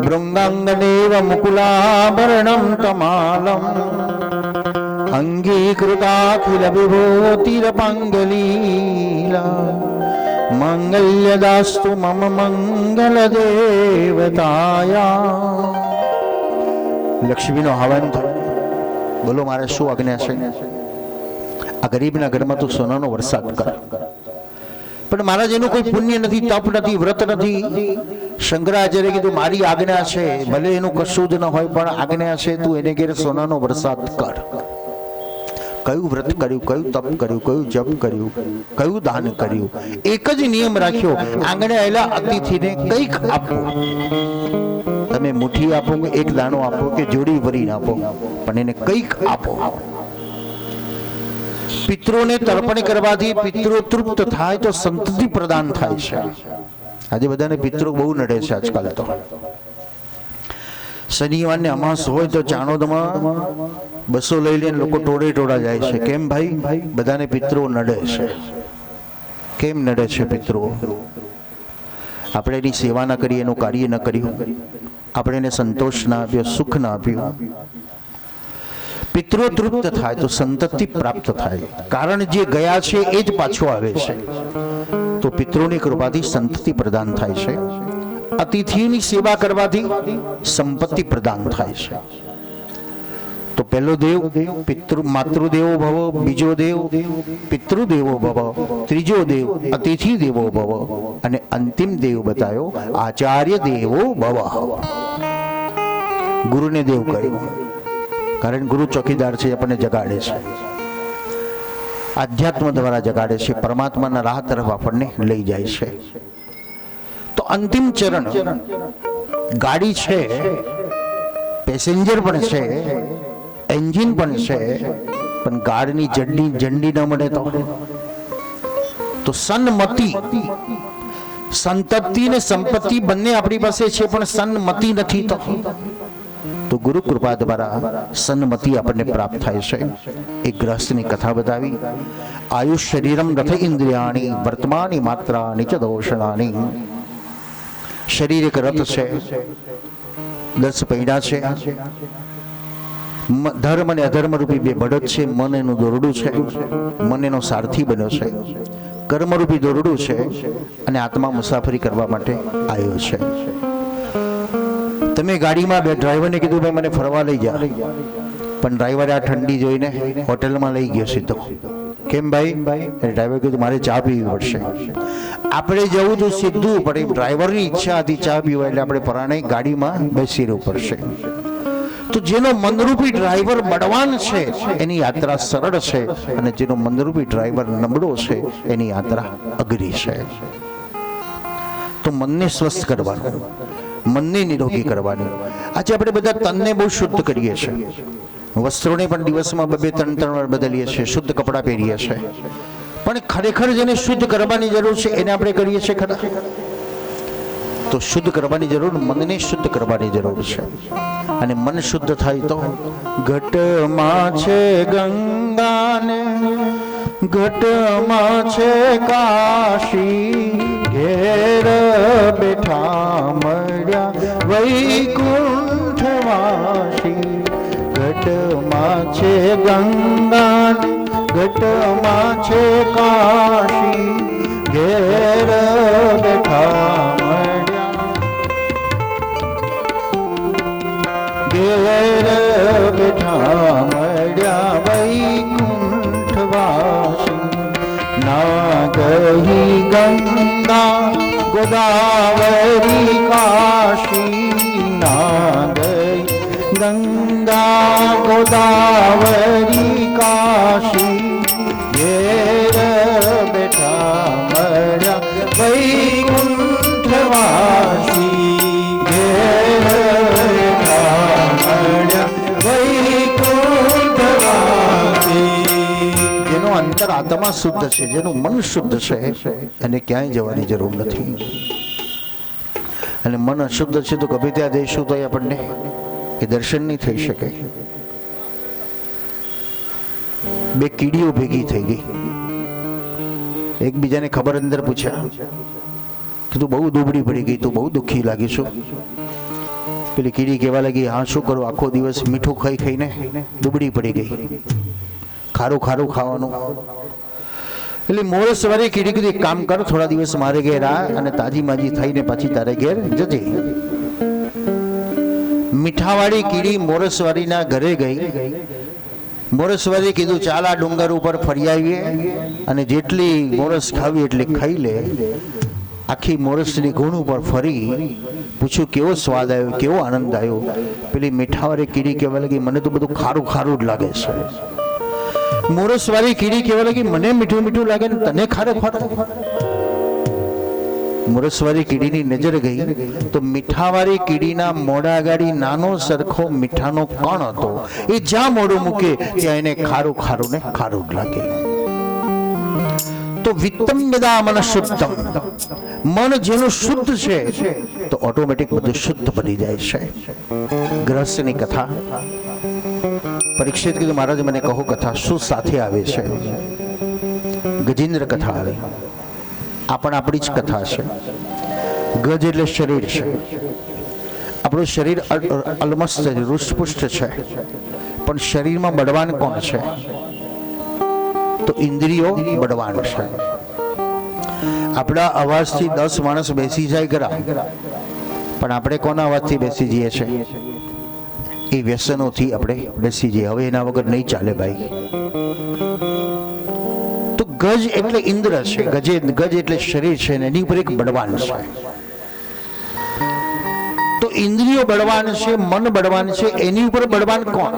ભૃંગાંગદેવ મુકુલાભરણમ તમાલમ અંગીકૃતાખિલ વિભૂતિરપંગલીલા મંગલ્યદાસ્તુ મમ મંગલ દેવતાયા. લક્ષ્મીનો હવન થયો. બોલો મારે શું આજ્ઞા છે? આ ગરીબના ઘરમાં તો સોનાનો વરસાદ કર. પણ મહારાજ એનું કોઈ પુણ્ય નથી, તપ નથી, વ્રત નથી. શંકરાચાર્ય કીધું મારી આજ્ઞા છે, ભલે એનું કશું જ ન હોય પણ આજ્ઞા છે, તું એને ઘેર સોનાનો વરસાદ કર. કયું વ્રત કર્યું, કયું તપ કર્યું, કયું જપ કર્યું, કયું દાન કર્યું? એક જ નિયમ રાખ્યો, આંગણે આવેલા અતિથિને કંઈક આપો. તમે મુઠ્ઠી આપો કે એક દાણો આપો કે જોડી ભરીને આપો, પણ એને કંઈક આપો. પિતૃને તર્પણ કરવાથી પિતૃ તૃપ્ત થાય તો સંતતિ પ્રદાન થાય છે. આજે બધાને પિતૃ બહુ નડે છે આજકાલ તો. શનિવારને અમાસ હોય તો ચાણોદમાં 200 લઈ લઈને લોકો ટોળે ટોળા જાય છે. કેમ ભાઈ? બધાને પિતૃ નડે છે. કેમ નડે છે પિતૃઓ? આપણે એની સેવા ન કરી, એનું કાર્ય ન કર્યું, આપણે એને સંતોષ ના આપ્યો, સુખ ના આપ્યું. પિતૃ તૃપ્ત થાય તો સંતતિ પ્રાપ્ત થાય. કારણ જે ગયા છે એ જ પાછો આવે છે. તો પિતૃની કૃપાથી સંતતિ પ્રદાન થાય છે. અતિથિની સેવા કરવાથી સંપત્તિ પ્રદાન થાય છે. તો પહેલો દેવ માતૃદેવો ભવ, બીજો દેવ પિતૃદેવો ભવ, ત્રીજો દેવ અતિથિ દેવો ભવ અને અંતિમ દેવ બતાવ્યો આચાર્ય દેવો ભવ. ગુરુને દેવ કહ્યું, કારણ ગુરુ ચોકીદાર છે, આપણને જગાડે છે, આધ્યાત્મ દ્વારા જગાડે છે, પરમાત્માના રાહ તરફ આપણને લઈ જાય છે. તો અંતિમ ચરણ ગાડી છે, પેસેન્જર પણ છે, એન્જિન પણ છે, પણ ગાડીની ઝંડી ન મળે તો સન્મતિ. સંતતિ ને સંપત્તિ બંને આપણી પાસે છે, પણ સન્મતિ નથી તો ગુરુ કૃપા દ્વારા સન્મતિ આપણને પ્રાપ્ત થાય છે. એક ગ્રહસ્થની કથા બતાવી. આયુષ શરીરમ રથ ઇન્દ્રિયાણી વર્તમાની માત્રાની ચ દોષણાની. શરીર એક રથ છે, 10 પૈડા છે. ધર્મ અને અધર્મ રૂપી 2 બળદ છે. મન એનું દોરડું છે, મન એનો સારથી બન્યો છે. કર્મરૂપી દોરડું છે અને આત્મા મુસાફરી કરવા માટે આવ્યો છે. તમે ગાડીમાં ડ્રાઈવરને કીધું ભાઈ મને ફરવા લઈ જા, પણ ડ્રાઈવરે આ ઠંડી જોઈને હોટલમાં લઈ ગયો સીધો. કેમ ભાઈ? ડ્રાઈવર કીધું મારે ચા પીવી પડશે. આપણે જવું તો સીધું, પણ ડ્રાઈવરની ઈચ્છા હતી ચા પીવા, એટલે આપણે પરાણે ગાડીમાં બેસી રહેવું પડશે. તો જેનો મનરૂપી ડ્રાઈવર બળવાન છે એની યાત્રા સરળ છે, અને જેનો મનરૂપી ડ્રાઈવર નબળો છે એની યાત્રા અઘરી છે. તો મનને સ્વસ્થ કરવાનું, મનને નિરોગી કરવાનું. આજે આપણે બધા તનને બહુ શુદ્ધ કરીએ છીએ. વસ્ત્રોને પણ દિવસમાં 2-3 વાર બદલીએ છીએ, શુદ્ધ કપડાં પહેરીએ છીએ, પણ ખરેખર જેને શુદ્ધ કરવાની જરૂર છે એને આપણે કરીએ છીએ ખરા? તો શુદ્ધ કરવાની જરૂર, મનને શુદ્ધ કરવાની જરૂર છે. અને મન શુદ્ધ થાય તો ઘટમાં છે ગંગાને, ઘટમાં છે કાશી, ઘેર ઘેર બેઠા મળ્યા વૈકુંઠવાસી. ઘટમાં છે ગંગા, ઘટમાં છે કાશી. ઘેર બેઠા મળ્યા, ઘેર બેઠા મળ્યા વૈકુંઠવાસી. ના ગઈ ગંગા ગોદાવરી કાશી. ના ગઈ ગંગા ગોદાવરી કાશી. ઘેર બેઠા મળ્યા વૈકુંઠવાસી. ઘેર બેઠા મળ્યા વૈકુંઠવાસી. જેનો અંતર આત્મા શુદ્ધ છે, જેનું મન શુદ્ધ છે, એને ક્યાંય જવાની જરૂર નથી. અને મન અશુદ્ધ છે તો ગમે ત્યાં જઈશું તો આપણને એ દર્શન નહીં થઈ શકે. બે કીડીઓ ભેગી થઈ ગઈ, એકબીજાને ખબર અંદર પૂછ્યા કે તું બહુ દુબળી પડી ગઈ, તું બહુ દુઃખી લાગી છું. પેલી કીડી કહેવા લાગી, હા શું કરું, આખો દિવસ મીઠું ખાઈ ખાઈને દુબળી પડી ગઈ, ખારું ખારું ખાવાનું. એટલે મોરસ વાળી કીડી કીધું, એક કામ કર, થોડા દિવસ મારે ઘેર આ અને તાજી માજી થઈને પાછી તારે ઘેર જજે. મીઠાવાળી કીડી મોરસવાળીના ઘરે ગઈ. મોરસવાળી કીધું, ચાલ આ ડુંગર ઉપર ફરી આવીએ અને જેટલી મોરસ ખાવી એટલી ખાઈ લે. આખી મોરસની ગુણ ઉપર ફરી પૂછ્યું, કેવો સ્વાદ આવ્યો, કેવો આનંદ આવ્યો. પેલી મીઠાવાળી કીડી કહેવા લાગી, મને તો બધું ખારું ખારું જ લાગે છે. મોરસવાળી કીડી કહેવા લાગી, મને મીઠું મીઠું લાગે ને તને ખારે ખારું. મોરસવાળી કીડીની નજર ગઈ તો મીઠાવાળી કીડીના મોઢા આગળ નાનો સરખો મીઠાનો કણ હતો. એ જ્યાં મોઢું મૂકે ત્યાં એને ખારું ખારું ને ખારું જ લાગે. તો વિત્તમ યદા મન શુદ્ધમ, મન જેનું શુદ્ધ છે તો ઓટોમેટિક બધું શુદ્ધ બની જાય છે. ગ્રહસ્થની કથા. પરીક્ષિત કીધું, મહારાજ મને કહો કથા શું સાથે આવે છે? ગજેન્દ્ર કથા આવે. આપણી જ કથા છે. ગજ એટલે શરીર છે. આપણું શરીર અલમસ્ત છે, રૂષ્ટપુષ્ટ છે, પણ શરીરમાં બળવાન કોણ છે? તો ઇન્દ્રિયો બળવાન છે. આપણા અવાજથી 10 માણસ બેસી જાય ખરા, પણ આપણે કોના અવાજથી બેસી જઈએ છે? એ વ્યસનોથી આપણે બેસી જઈએ. હવે એના વગર નહીં ચાલે ભાઈ. તો ગજ એટલે ઇન્દ્ર છે, ગજ એટલે શરીર છે, એની ઉપર એક બળવાન છે. તો ઇન્દ્રિયો બળવાન છે, મન બળવાન છે, એની ઉપર બળવાન કોણ?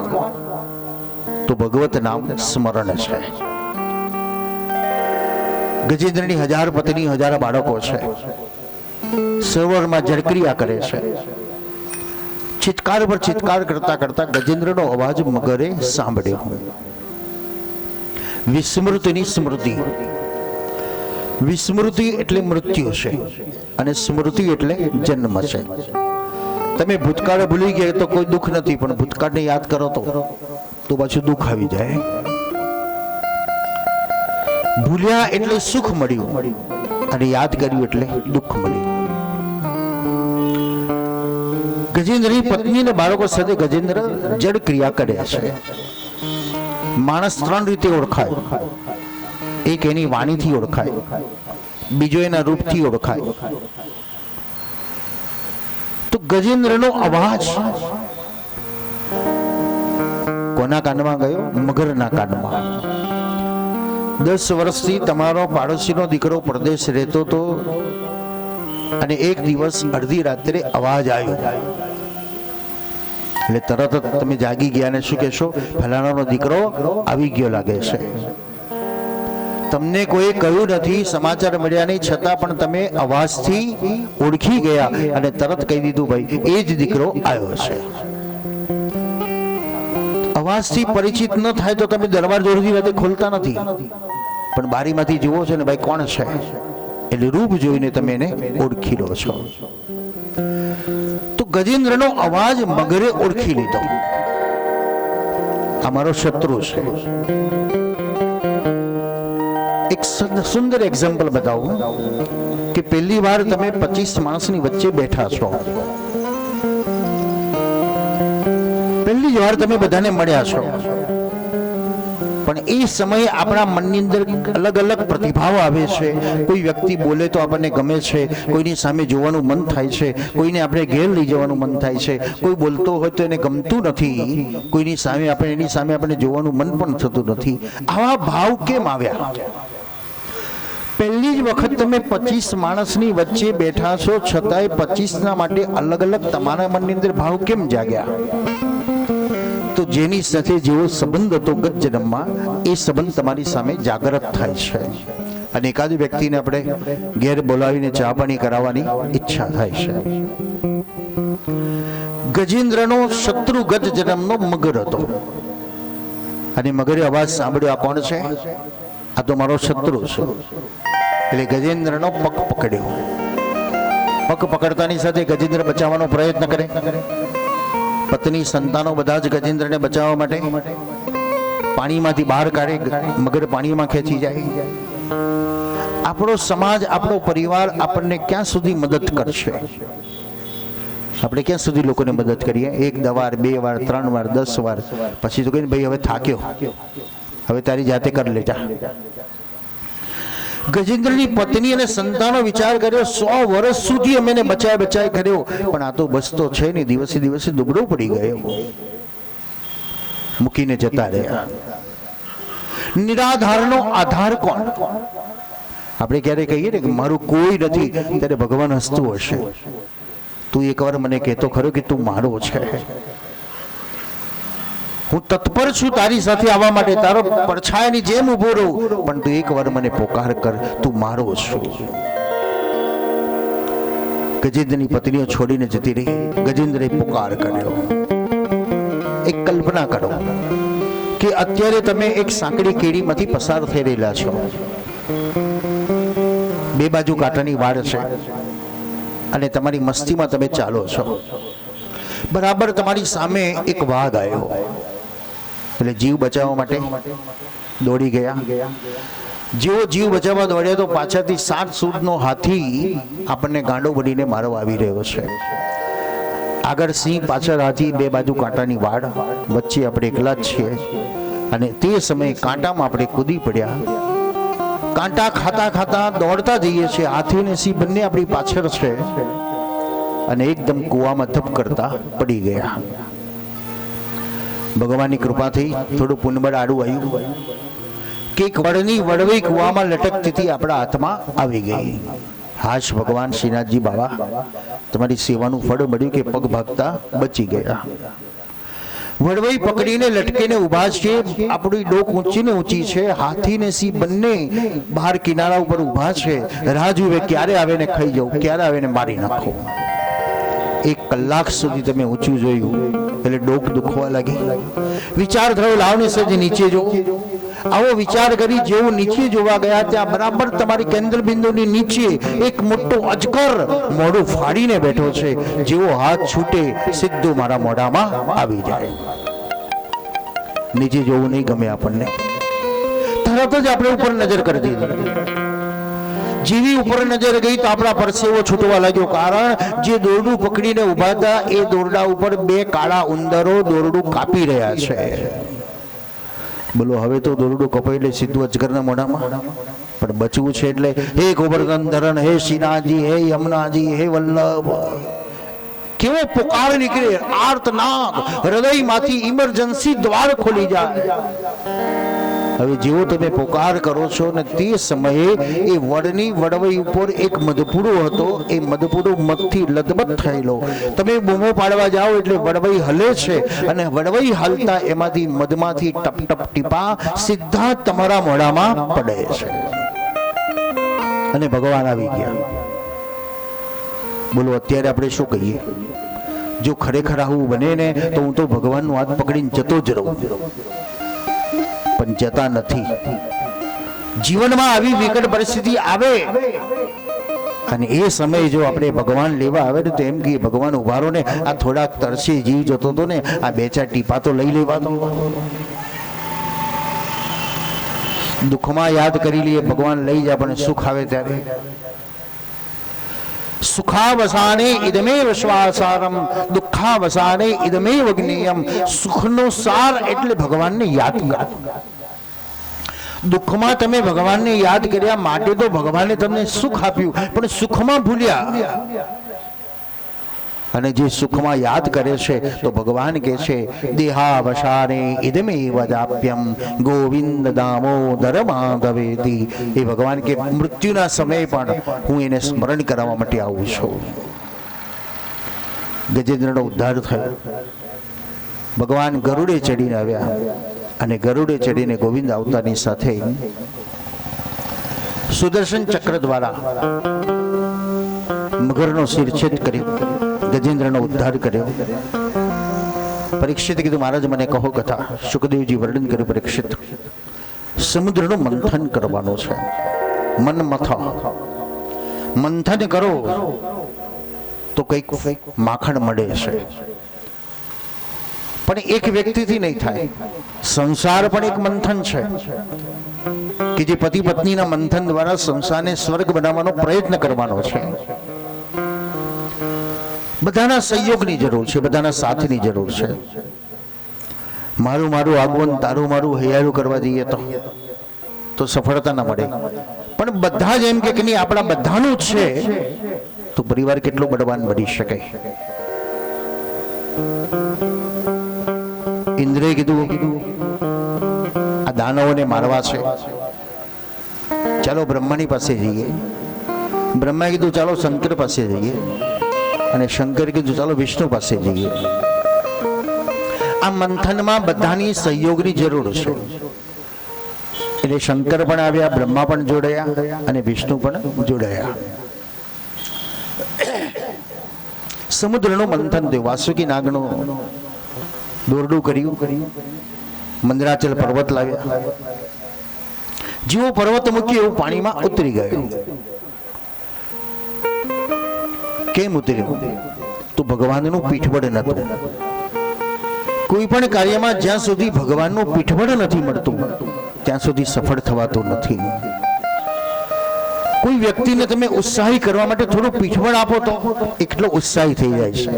તો ભગવત નામ સ્મરણ છે. ગજેન્દ્રની 1000 પત્ની 1000 બાળકો છે. સરોવરમાં જળક્રિયા કરે છે. ચિત્કાર પર ચિત્કાર કરતા કરતા ગજેન્દ્રનો અવાજ મગરે સાંભળ્યો. વિસ્મૃતિની સ્મૃતિ. વિસ્મૃતિ એટલે મૃત્યુ છે અને સ્મૃતિ એટલે જન્મ છે. તમે ભૂતકાળ ભૂલી ગયા તો કોઈ દુઃખ નથી, પણ ભૂતકાળને યાદ કરો તો પાછું દુઃખ આવી જાય. ભૂલ્યા એટલે સુખ મળ્યું અને યાદ કર્યું એટલે દુઃખ મળ્યું. ગજેન્દ્રની પત્ની અને બાળકો સાથે ગજેન્દ્ર જડ ક્રિયા કરે છે. માણસ 3 રીતે ઓળખાય. એક એની વાણીથી ઓળખાય, બીજો એના રૂપથી ઓળખાય. તો ગજેન્દ્રનો અવાજ કોના કાનમાં ગયો? મગરના કાનમાં. 10 વર્ષથી તમારો પાડોશીનો દીકરો પરદેશ રહેતો હતો અને એક દિવસ અડધી રાત્રે અવાજ આવ્યો એટલે તરત જ તમે જાગી ગયા ને શું કહેશો? ફલાણાનો દીકરો આવી ગયો લાગે છે. તમને કોઈ કહ્યું નથી, સમાચાર મળ્યા નહીં, છતાં પણ તમે અવાજથી ઓળખી ગયા અને તરત કહી દીધું, ભાઈ એ જ દીકરો આવ્યો છે. અવાજથી પરિચિત ન થાય તો તમે દરવાજો અડધી રાતે ખોલતા નથી, પણ બારીમાંથી જુઓ છો ને ભાઈ કોણ છે, એટલે રૂપ જોઈને તમે એને ઓળખી લો છો. તો ગજેન્દ્રનો અવાજ મગરે ઓળખી લીધો, આ મારો શત્રુ છે. એક સુંદર એક્ઝામ્પલ બતાવું. કે પહેલી વાર તમે 25 માણસની વચ્ચે બેઠા છો, પહેલી જ વાર તમે બધાને મળ્યા છો, પણ એ સમયે આપણા મનની અંદર અલગ અલગ પ્રતિભાવ આવે છે. કોઈ વ્યક્તિ બોલે તો આપણને ગમે છે, કોઈની સામે જોવાનું મન થાય છે, કોઈને આપણે ઘેર લઈ જવાનું મન થાય છે, કોઈ બોલતો હોય તો એને ગમતું નથી, કોઈની સામે એની સામે આપણે જોવાનું મન પણ થતું નથી. આવા ભાવ કેમ આવ્યા? પહેલી જ વખત તમે 25 માણસની વચ્ચે બેઠા છો, છતાંય 25ના માટે અલગ અલગ તમારા મનની અંદર ભાવ કેમ જાગ્યા? તો જેની સાથે જેવો સંબંધ હતો ગત જન્મમાં, એ સંબંધ તમારી સામે જાગૃત થાય છે. અને એકાદ વ્યક્તિને આપણે ઘેર બોલાવીને ચા પાણી કરાવવાની ઈચ્છા થાય છે. ગજેન્દ્રનો શત્રુ ગત જન્મનો મગર હતો, અને મગરે અવાજ સાંભળ્યો, આ કોણ છે? આ તો મારો શત્રુ છે. એટલે ગજેન્દ્રનો પગ પકડ્યો. પગ પકડતાની સાથે ગજેન્દ્ર બચાવવાનો પ્રયત્ન કરે. પત્ની, સંતાનો બધા જ ગજેન્દ્રને બચાવવા માટે પાણીમાંથી બહાર કાઢે. મગર પાણીમાં ખેંચી જાય. આપણો સમાજ, આપણો પરિવાર આપણને ક્યાં સુધી મદદ કરશે? આપણે ક્યાં સુધી લોકોને મદદ કરીએ? 1 વાર, 2 વાર, 3 વાર, 10 વાર, પછી તો કહીને ભાઈ હવે થાક્યો, હવે તારી જાતે કર લેજા. ગજેન્દ્રની પત્ની અને સંતાનો વિચાર કર્યો, 100 વર્ષ સુધી અમે બચાય કર્યો, પણ આ તો બસતો છે ને, દિવસે દિવસે દુબળો પડી ગયો. મૂકીને જતા રહ્યા. નિરાધારનો આધાર કોણ? આપણે ક્યારે કહીએ ને કે મારું કોઈ નથી, ત્યારે ભગવાન હસતું હશે. તું એકવાર મને કહેતો ખરો કે તું મારો છે, હું તત્પર છું તારી સાથે આવવા માટે, તારો પડછાયાની જેમ ઉભો રહું, પણ તું એકવાર મને પોકાર કર, તું મારો છું. ગજેન્દ્રની પત્નીઓ છોડીને જતી રહી. ગજેન્દ્રએ પોકાર કર્યો. એક કલ્પના કરો કે અત્યારે તમે એક સાંકડી કેડીમાંથી પસાર થઈ રહેલા છો. 2 બાજુ કાંટાની વાડ છે, અને તમારી મસ્તીમાં તમે ચાલો છો. બરાબર તમારી સામે એક વાઘ આવ્યો. એટલે જીવ બચાવવા માટે દોડી ગયા. જેવો જીવ બચાવવા દોડ્યા તો પાછળથી 7 સૂંઢનો હાથી આપણને ગાંડો બનીને મારવા આવી રહ્યો છે. આગળ સિંહ, પાછળ હાથી, 2 બાજુ કાંટાની વાડ, વચ્ચે આપણે એકલા જ છીએ. અને તે સમયે કાંટામાં આપણે કૂદી પડ્યા. કાંટા ખાતા ખાતા દોડતા જઈએ છીએ. હાથી અને સિંહ બંને આપણી પાછળ છે, અને એકદમ કૂવામાં ધપ કરતા પડી ગયા. ભગવાનની કૃપાથી થોડું પુનબળ આડું આવ્યું કે એક વડની વડવી કૂવામાં લટકતી આપણા હાથમાં આવી ગઈ. હાશ ભગવાન શ્રીનાથજી બાબા, તમારી સેવાનું ફળ મળ્યું કે પગ ભાગતા બચી ગયા. વડવઈ પકડીને લટકીને ઉભા છે. આપણી ડોક ઊંચી ને ઊંચી છે. હાથી ને સિંહ બંને બહાર કિનારા ઉપર ઉભા છે. રાહ જુએ ક્યારે આવે ને ખાઈ જાઉં, ક્યારે આવે ને મારી નાખો. 1 કલાક સુધી તમે ઊંચું જોયું એટલે ડોક દુખવા લાગી. વિચાર થયો, લાવને સજ નીચે જો. આવો વિચાર કરી જેવું નીચે જોવા ગયા, ત્યાં બરાબર તમારી કેન્દ્ર બિંદુની નીચે એક મોટો અજગર મોઢું ફાડીને બેઠો છે. જેવો હાથ છૂટે સીધું મારા મોઢામાં આવી જાય. નીચે જોવું નહીં ગમે આપણને, તરત જ આપણે ઉપર નજર કરી દીધી. જેવી ઉપર નજર ગઈ તો આપણા પરસેવો છૂટવા લાગ્યો. કારણ જે દોરડું પકડીને ઉભા હતા, એ દોરડા ઉપર 2 કાળા ઉંદરો દોરડું કાપી રહ્યા છે. બોલો, હવે તો દોરડું કપાઈ એટલે સીધું અજગરના મોઢામાં. પણ બચવું છે એટલે હે ગોવર્ધન ધરણ, હે શ્રીનાથજી, હે યમુનાજી, હે વલ્લભ, કેવો પોકાર નીકળે, આર્તનાદ હૃદયમાંથી. ઇમરજન્સી દ્વાર ખોલી જાય. હવે જેવો તમે પોકાર કરો છો ને, તે સમયે એ વડની વડવઈ ઉપર એક મધપૂડો હતો. એ મધપૂડો મધથી લદબદ થયેલો. તમે બૂમો પાડવા જાઓ એટલે વડવઈ હલે છે, અને વડવઈ હાલતા એમાંથી મધમાંથી ટપ ટપ ટીપા સીધા તમારા મોઢામાં પડે છે. અને ભગવાન આવી ગયા. બોલો, અત્યારે આપણે શું કહીએ? જો ખરેખર આવું બને ને તો હું તો ભગવાનનો હાથ પકડીને જતો જ રહું, પણ જતા નથી. જીવનમાં આવી વિકટ પરિસ્થિતિ આવે, અને એ સમયે જો આપણે ભગવાન લેવા આવે તો એમ કે ભગવાન ઉભારો ને, આ થોડાક તરસે જીવ જતો હતો ને, આ 2-4 ટીપા તો લઈ લેવા દો. દુઃખમાં યાદ કરી લઈએ, ભગવાન લઈ જાય, પણ સુખ આવે ત્યારે સુખાવસાને ઇદમેવ શ્વાસારમ, દુઃખાવસાને ઇદમેવ જ્ઞેયમ. સુખનો સાર એટલે ભગવાનને યાદ કરો. દુઃખમાં તમે ભગવાનને યાદ કર્યા માટે તો ભગવાને તમને સુખ આપ્યું, પણ સુખમાં ભૂલ્યા. અને જે સુખમાં યાદ કરે છે તો ભગવાન કહે છે દેહાવસાને ઇદમેવ જાપ્યમ ગોવિંદ દામોદર માધવેતિ. એ ભગવાન કે મૃત્યુના સમયે પણ હું એને સ્મરણ કરવા માટે આવું છું. ગજેન્દ્રનો ઉદ્ધાર થયો. ભગવાન ગરુડે ચડીને આવ્યા અને ગરુડે ચડીને ગોવિંદ અવતારની સાથે સુદર્શન ચક્ર દ્વારા મગરનો શિરછેદ કર્યો, ગજેન્દ્રનો ઉદ્ધાર કર્યો. પરીક્ષિત કીધું મહારાજ મને કહો કથા. સુખદેવજી વર્ણન કર્યું. પરીક્ષિત, સમુદ્રનું મંથન કરવાનું છે. મન મંથન કરો તો કંઈક માખણ મળે છે, પણ એક વ્યક્તિથી નહીં થાય. સંસાર પણ એક મંથન છે કે જે પતિ પત્નીના મંથન દ્વારા સંસારને સ્વર્ગ બનાવવાનો પ્રયત્ન કરવાનો છે. બધાના સહયોગની જરૂર છે, બધાના સાથની જરૂર છે. મારું આગમન તારું મારું હૈયારું કરવા જઈએ તો સફળતા ના મળે. પણ બધા જ એમ કે નહીં આપણા બધાનું જ છે તો પરિવાર કેટલો બળવાન બની શકે. ઇન્દ્રએ કીધું આ દાનવોને મારવા છે, ચાલો બ્રહ્માની પાસે જઈએ. બ્રહ્માએ કીધું ચાલો શંકર પાસે જઈએ, અને શંકર કીધું ચાલો વિષ્ણુ પાસે જઈએ. આ મંથનમાં બધાની સહયોગની જરૂર છે. એટલે શંકર પણ આવ્યા, બ્રહ્મા પણ જોડાયા અને વિષ્ણુ પણ જોડાયા. સમુદ્રનું મંથન થયું. વાસુકી નાગનું દોરડું કર્યું, મંદરાચલ પર્વત લાવ્યા. જેવો પર્વત મૂક્યો એવું પાણીમાં ઉતરી ગયો. કેમ ઉતર્યું? તો ભગવાનનું પીઠબળ નતું. કોઈ પણ કાર્યમાં જ્યાં સુધી ભગવાનનું પીઠબળ નથી મળતું ત્યાં સુધી સફળ થવાતું નથી. કોઈ વ્યક્તિને તમે ઉત્સાહી કરવા માટે થોડું પીઠબળ આપો તો એટલો ઉત્સાહી થઈ જાય છે.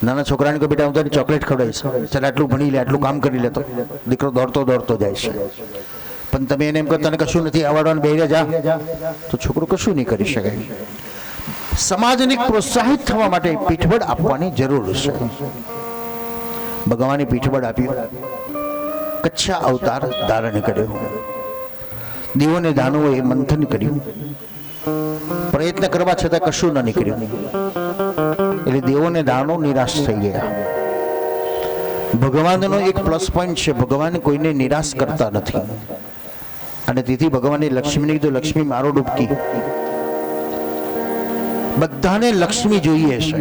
નાના છોકરાને કહો બેટા હું તને ચોકલેટ ખવડાવીશ, ચાલ આટલું ભણી લે, આટલું કામ કરી લેતો. દીકરો દોડતો જાય છે. પણ તમે એને એમ કહો તને કશું નથી આવડવાનું, બેહી જા, તો છોકરો કશું નહીં કરી શકે. સમાજને પ્રોત્સાહિત થવા માટે પીઠબળ આપવાની જરૂર છે. ભગવાને પીઠબળ આપ્યું. કચ્છા અવતાર ધારણ કર્યો. દેવોને દાનવોએ મંથન કર્યું. પ્રયત્ન કરવા છતાં કશું ન નીકળ્યું. એટલે દેવોને દાનો નિરાશ થઈ ગયા. ભગવાનનો એક પ્લસ પોઈન્ટ છે, ભગવાન કોઈને નિરાશ કરતા નથી. અને તેથી ભગવાને લક્ષ્મીને કીધું લક્ષ્મી મારો ડૂબકી. બધાને લક્ષ્મી જોઈએ છે,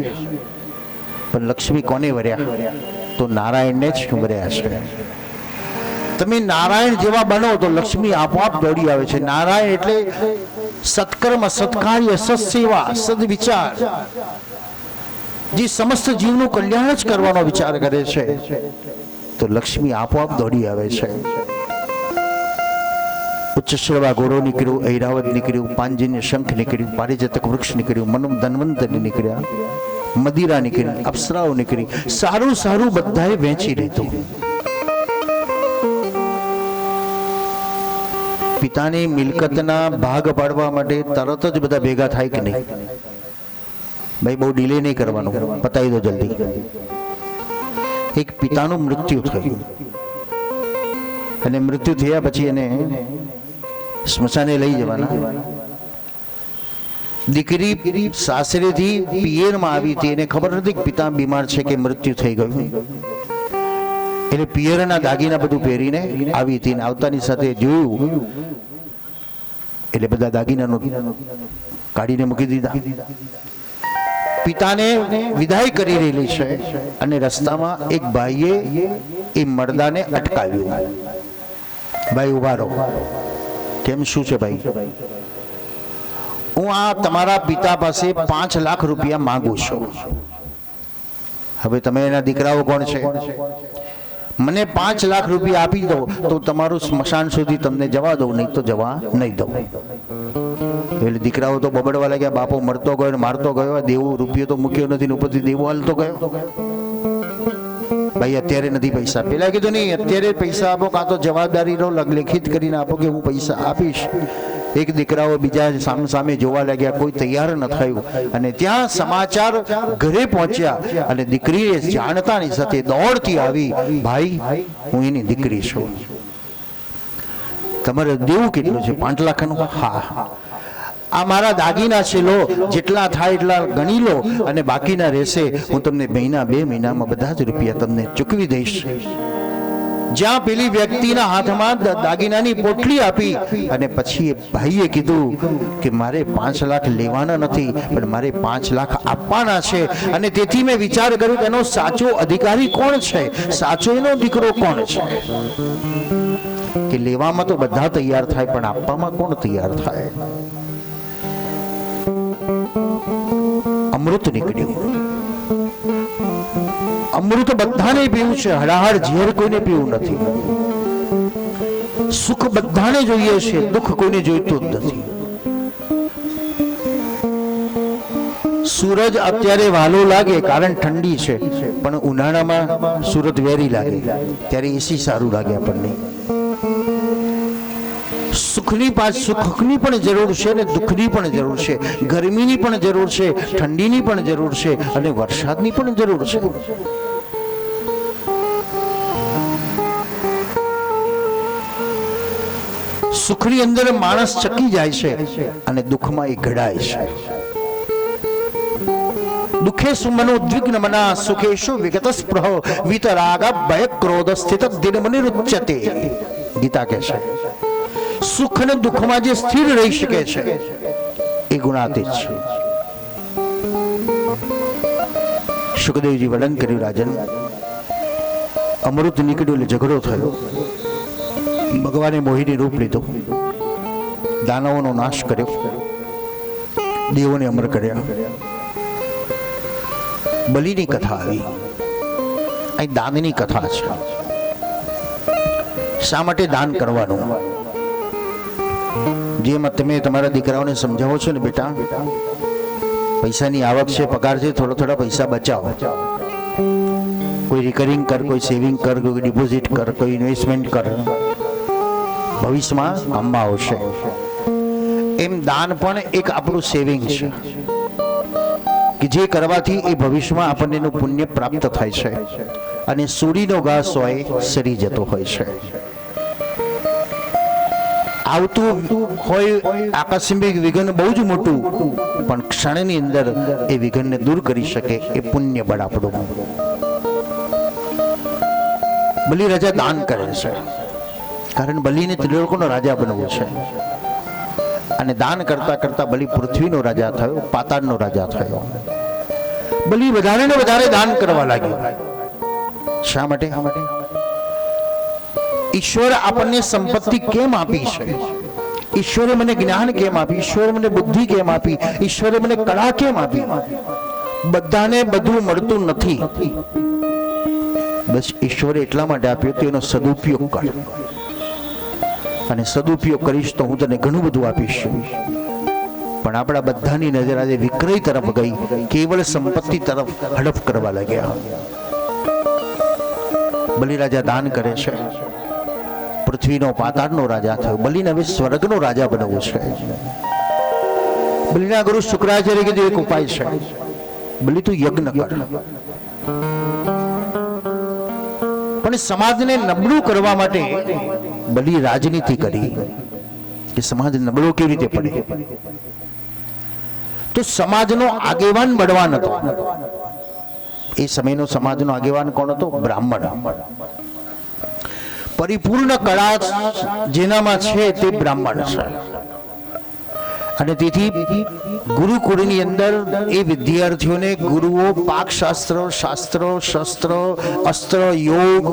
પણ લક્ષ્મી કોને વર્યા? તો નારાયણને જ વર્યા છે. તમે નારાયણ જેવા બનો તો લક્ષ્મી આપોઆપ દોડી આવે છે. નારાયણ એટલે સત્કર્મ, સત્કાર્ય, સત્સેવા, સદવિચાર, જે સમસ્ત જીવનું કલ્યાણ જ કરવાનો વિચાર કરે છે તો લક્ષ્મી આપોઆપ દોડી આવે છે. ઉચ્ચશ્રવા ઘોડો નીકળ્યું, ઐરાવત નીકળ્યું, પાંજન્ય શંખ નીકળ્યું, પારિજાતક વૃક્ષ નીકળ્યું, મનુ ધન્વંતરી નીકળ્યા, મદિરા નીકળી, અપ્સરાઓ નીકળી. સારું બધાએ વેચી લીધું. પિતાની મિલકતના ભાગ પાડવા માટે તરત જ બધા ભેગા થાય કે નહીં? ભાઈ બહુ ડિલે નહીં કરવાનું, પતાવી દો જલ્દી. એક પિતાનું મૃત્યુ થયું અને મૃત્યુ થયા પછી એને સ્મશાને લઈ જવાના. દીકરી સાસરેથી પિયરમાં આવી હતી, એને ખબર નથી કે પિતા બીમાર છે કે મૃત્યુ થઈ ગયું. એટલે પિયરના દાગીના બધું પહેરીને આવી હતી. આવતાની સાથે જોયું એટલે બધા દાગીનાનું કાઢીને મૂકી દીધા. પિતાને વિદાય કરી રહેલી છે અને રસ્તામાં એક ભાઈએ એ મર્દાને અટકાવ્યું. ભાઈ ઉભા રહો. કેમ, શું છે ભાઈ? હું આ તમારા પિતા પાસે 5 લાખ રૂપિયા માંગુ છું. હવે તમે એના દીકરાઓ કોણ છે? મને 5 લાખ રૂપિયા આપી દો તો તમારું સ્મશાન સુધી તમને જવા દઉં, નહીં તો જવા નહીં દઉં. એટલે દીકરાઓ તો બબડવા લાગ્યા, બાપો મરતો ગયો ને મારતો ગયો, દેવો રૂપિયો તો મૂક્યો નથી ને ઉપરથી દેવો હાલતો ગયો. ભાઈ અત્યારે નથી પૈસા. પેલા કીધું નહીં, અત્યારે પૈસા આપો, કાં તો જવાબદારીનો લેખિત કરીને આપો કે હું પૈસા આપીશ. એક દીકરાઓ બીજા સામે સામે જોવા લાગ્યા, કોઈ તૈયાર ન થયું. અને ત્યાં સમાચાર ઘરે પહોંચ્યા અને દીકરીએ જાણતાની સાથે દોડતી આવી, ભાઈ હું એની દીકરી છું, તમારે દેવું કેટલું છે? 5 લાખનું. હા, આ મારા દાગીના છે, લો, જેટલા થાય એટલા ગણી લો અને બાકીના રહેશે હું તમને મહિના 2 મહિનામાં બધા જ રૂપિયા તમને ચૂકવી દઈશ. જ્યાં પેલી વ્યક્તિના હાથમાં દાગીનાની પોટલી આપી અને પછી એ ભાઈએ કીધું કે મારે 5 લાખ લેવાના નથી, પણ મારે 5 લાખ આપવાના છે. અને તેથી મેં વિચાર કર્યો કે એનો સાચો અધિકારી કોણ છે, સાચો એનો દીકરો કોણ છે. કે લેવામાં તો બધા તૈયાર થાય, પણ આપવામાં કોણ તૈયાર થાય? અમૃત નીકળ્યું. અમૃત બધાને પીવું છે, હળાહળ ઝેર કોઈને પીવું નથી. સુખ બધાને જોઈએ છે, દુઃખ કોઈને જોઈતું જ નથી. સૂરજ અત્યારે વાલો લાગે કારણ ઠંડી છે, પણ ઉનાળામાં સૂરજ વેરી લાગે ત્યારે એસી સારું લાગે આપણને. સુખની પણ જરૂર છે ને દુઃખની પણ જરૂર છે, ગરમીની પણ જરૂર છે, ઠંડીની પણ જરૂર છે અને વરસાદની પણ જરૂર છે. સુખની અંદર માણસ ચકી જાય છે અને દુઃખમાં એ ઘડાય છે. દુઃખેષુ મનોદ્વિગ્ન મના સુખેષુ વિગત સ્પૃહ વિતરાગ ભય ક્રોધ સ્થિત દિનમનિરુચ્યતે. ગીતા કહે છે સુખ અને દુઃખમાં જે સ્થિર રહી શકે છે એ ગુણાતીત છે. સુખદેવજી વર્ણન કર્યું, રાજન, અમૃત નીકળ્યું એટલે ઝઘડો થયો. ભગવાને મોહિની રૂપ લીધું, દાનવોનો નાશ કર્યો, દેવોને અમર કર્યા. બલિની કથા આવી. અહીં દાનની કથા છે. શા માટે દાન કરવાનું? જેમ તમે તમારા દીકરાઓને સમજાવો છો ને, બેટા પૈસાની આવક છે, પગાર છે, થોડા પૈસા બચાવો. કોઈ રિકરિંગ કર, કોઈ સેવિંગ કર, કોઈ ડિપોઝિટ કર, કોઈ ઇન્વેસ્ટમેન્ટ કર, ભવિષ્યમાં કામમાં આવશે. એમ દાન પણ એક આપણું સેવિંગ છે કે જે કરવાથી એ ભવિષ્યમાં આપણને એનું પુણ્ય પ્રાપ્ત થાય છે. અને સુડીનો ઘાસ હોય સરી જતો હોય છે. આવતું હોય આકસ્મિક વિઘ્ન બહુ જ મોટું, પણ ક્ષણની અંદર એ વિઘ્નને દૂર કરી શકે એ પુણ્ય બળ આપણું. બલિ રાજા દાન કરે છે કારણ બલિને ત્રિલોકનો રાજા બનવું છે. અને દાન કરતા કરતા બલિ પૃથ્વીનો રાજા થયો, પાતાળનો રાજા થયો. બલિ વધારે ને વધારે દાન કરવા લાગ્યો. શા માટે? ઈશ્વર આપણને સંપત્તિ કેમ આપી છે? ઈશ્વરે મને જ્ઞાન કેમ આપી? ઈશ્વરે મને બુદ્ધિ કેમ આપી? ઈશ્વરે મને કળા કેમ આપી? બધાને બધું મળતું નથી. બસ ઈશ્વરે એટલા માટે આપ્યો તો એનો સદુપયોગ કર. અને સદુપયોગ કરીશ તો હું તને ઘણું બધું આપીશ. પણ આપણા બધાની નજર આજે વિક્રય તરફ ગઈ, કેવળ સંપત્તિ તરફ હડપ કરવા લાગ્યા. બલિરાજા દાન કરે છે, પૃથ્વીનો પાતાળનો રાજા થયો. બલિને હવે સ્વર્ગનો રાજા બનવું છે. બલિના ગુરુ શુક્રાચાર્ય કીધું એક ઉપાય છે, બલિ તું યજ્ઞ કર. પણ સમાજને નબળું કરવા માટે બલિ રાજનીતિ કરી કે સમાજ નબળો કેવી રીતે પડે. તો સમાજનો આગેવાન બળવાન હતો. એ સમયનો સમાજનો આગેવાન કોણ હતો? બ્રાહ્મણ. પરિપૂર્ણ કળા જેનામાં છે તે બ્રાહ્મણ છે. અને તેથી ગુરુકુળની અંદર એ વિદ્યાર્થીઓને ગુરુઓ પાકશાસ્ત્ર, શાસ્ત્રો, શસ્ત્ર, અસ્ત્ર, યોગ,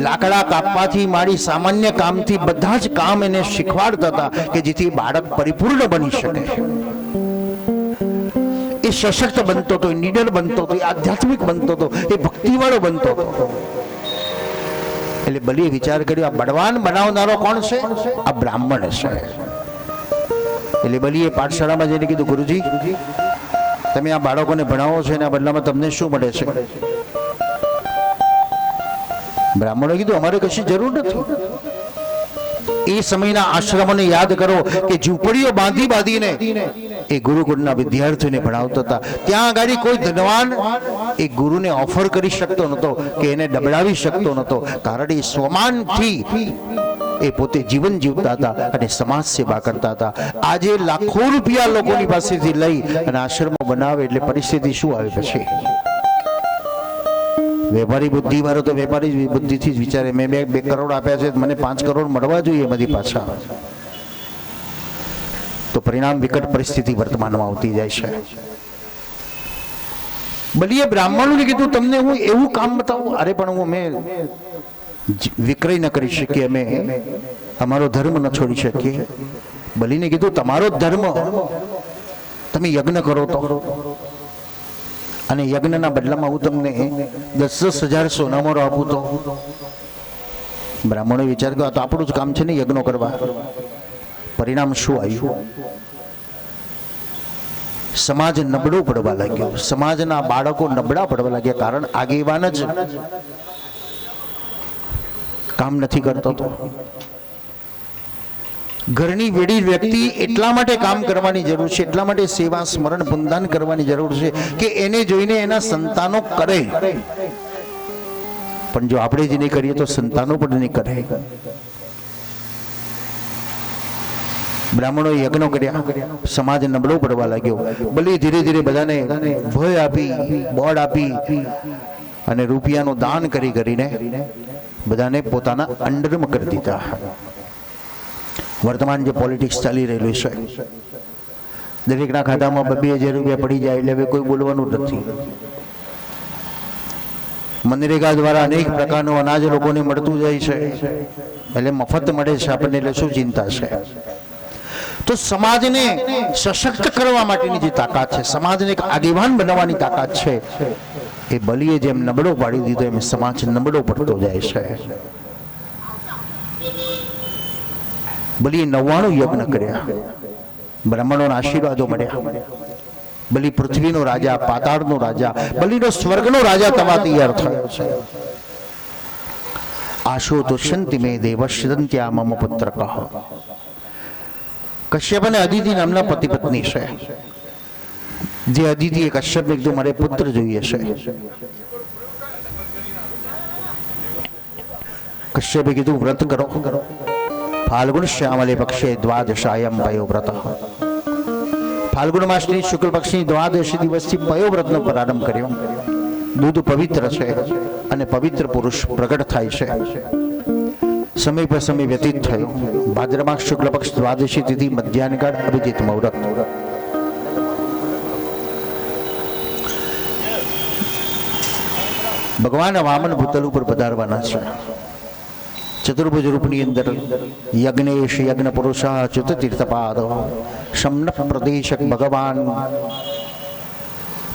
લાકડા કાપવાથી માંડી સામાન્ય કામથી બધા જ કામ એને શીખવાડતા હતા કે જેથી બાળક પરિપૂર્ણ બની શકે. એ સશક્ત બનતો હતો, નિડર બનતો હતો, આધ્યાત્મિક બનતો હતો, એ ભક્તિવાળો બનતો હતો. એટલે બલિએ વિચાર કર્યો, આ બળવાન બનાવનારો કોણ છે? આ બ્રાહ્મણ છે. એટલે બલીએ પાઠશાળામાં જઈને કીધું, ગુરુજી તમે આ બાળકોને ભણાવો છો એના બદલામાં તમને શું મળે છે? બ્રાહ્મણોએ કીધું, અમારે કશી જરૂર નથી. એ સમયના આશ્રમોને યાદ કરો કે ઝૂંપડીઓ બાંધી બાંધીને એ ગુરુકુળના વિદ્યાર્થીઓને ભણાવતા હતા. ત્યાં આગળ કોઈ ધનવાન એ ગુરુને ઓફર કરી શકતો નહોતો કે એને ડબડાવી શકતો નહોતો, કારણ એ સ્વમાનથી એ પોતે જીવન જીવતા હતા અને સમાજ સેવા કરતા હતા. આજે લાખો રૂપિયા લોકોની પાસેથી લઈ અને આશ્રમો બનાવે એટલે પરિસ્થિતિ શું આવે પછી? વેપારી બુદ્ધિ વાળો તો વેપારી બુદ્ધિથી જ વિચારે, મેં 2 કરોડ આપ્યા છે, મને 5 કરોડ મળવા જોઈએ એમાંથી પાછા. તો પરિણામ વિકટ પરિસ્થિતિ વર્તમાનમાં આવતી જાય છે. બલીએ બ્રાહ્મણોને કીધું, તમને હું એવું કામ બતાવું. અરે પણ મેં વિક્રય ન કરી શકીએ, અમે અમારો ધર્મ ન છોડી શકીએ. બલીને કીધું, તમારો ધર્મ તમે યજ્ઞ કરો તો, અને યજ્ઞના બદલામાં હું તમને 10,000 સોનામોર આપું તો? બ્રાહ્મણોએ વિચાર કર્યો, તો આપણું જ કામ છે ને યજ્ઞો કરવા. પરિણામ શું આવ્યું? સમાજ નબળો પડવા લાગ્યો, સમાજના બાળકો નબળા પડવા લાગ્યા. કારણ આગેવાન જ કામ નથી કરતો. તો ઘરની વેડી વ્યક્તિ એટલા માટે કામ કરવાની જરૂર છે, એટલા માટે સેવા સ્મરણ પુનદાન કરવાની જરૂર છે કે એને જોઈને એના સંતાનો કરે. પણ જો આપણે જ નહીં કરીએ તો સંતાનો પણ નહીં કરે. બ્રાહ્મણોએ યજ્ઞો કર્યા, સમાજ નબળો પડવા લાગ્યો. બલી ધીરે ધીરે બધાને ભય આપી, બોર્ડ આપી અને રૂપિયાનું દાન કરીને બધાને પોતાના અંડરમાં કરી દીધા. વર્તમાન જે પોલિટિક્સ ચાલી રહેલું છે, દરેકના ખાતામાં 2,000 રૂપિયા પડી જાય એટલે હવે કોઈ બોલવાનું નથી. મનરેગા દ્વારા અનેક પ્રકારનું અનાજ લોકોને મળતું જાય છે, એટલે મફત મળે છે આપણને, એટલે શું ચિંતા છે? તો સમાજને સશક્ત કરવા માટેની જે તાકાત છે, સમાજને એક આગેવાન બનાવવાની તાકાત છે, એ બલીએ જેમ નબળો પાડી દીધો એમ સમાજ નબળો પડતો જાય છે. બલીએ 99 યજ્ઞ કર્યા, બ્રાહ્મણોના આશીર્વાદો મળ્યા. બલી પૃથ્વીનો રાજા, પાતાળનો રાજા, બલીનો સ્વર્ગનો રાજા થવા તૈયાર થયો છે. આશો તુષ્યંતિ મે દેવશ્યંત્યા મમ પુત્ર કહ. કશ્યપ અને અદિતિ નામના પતિ પત્ની છે. જે અદિતિએ કશ્યપને કીધું, મારે પુત્ર જોઈએ છે. કશ્યપે કીધું, વ્રત કરો. ફાલ્ગુન શ્યામલે પક્ષે દ્વાદશાયમ પયોવ્રત. ફાલ્ગુન માસની શુક્લ પક્ષની દ્વાદશી દિવસથી પયોવ્રતનો પ્રારંભ કર્યો. દૂધ પવિત્ર છે અને પવિત્ર પુરુષ પ્રગટ થાય છે. સમય પર સમય વ્યતીત થયો. ભાદ્રમાસ શુક્લ પક્ષ દ્વાદશી તિથિ મધ્યાહનકાળ અભિજીત મુહૂર્ત. ભગવાન વામન ભૂતલ ઉપર પધારવાના છે. ચતુર્ભુજ રૂપની અંદર યજ્ઞેશ યજ્ઞ પુરુષ ચ્યુત તીર્થપાદ શમન પ્રદેશક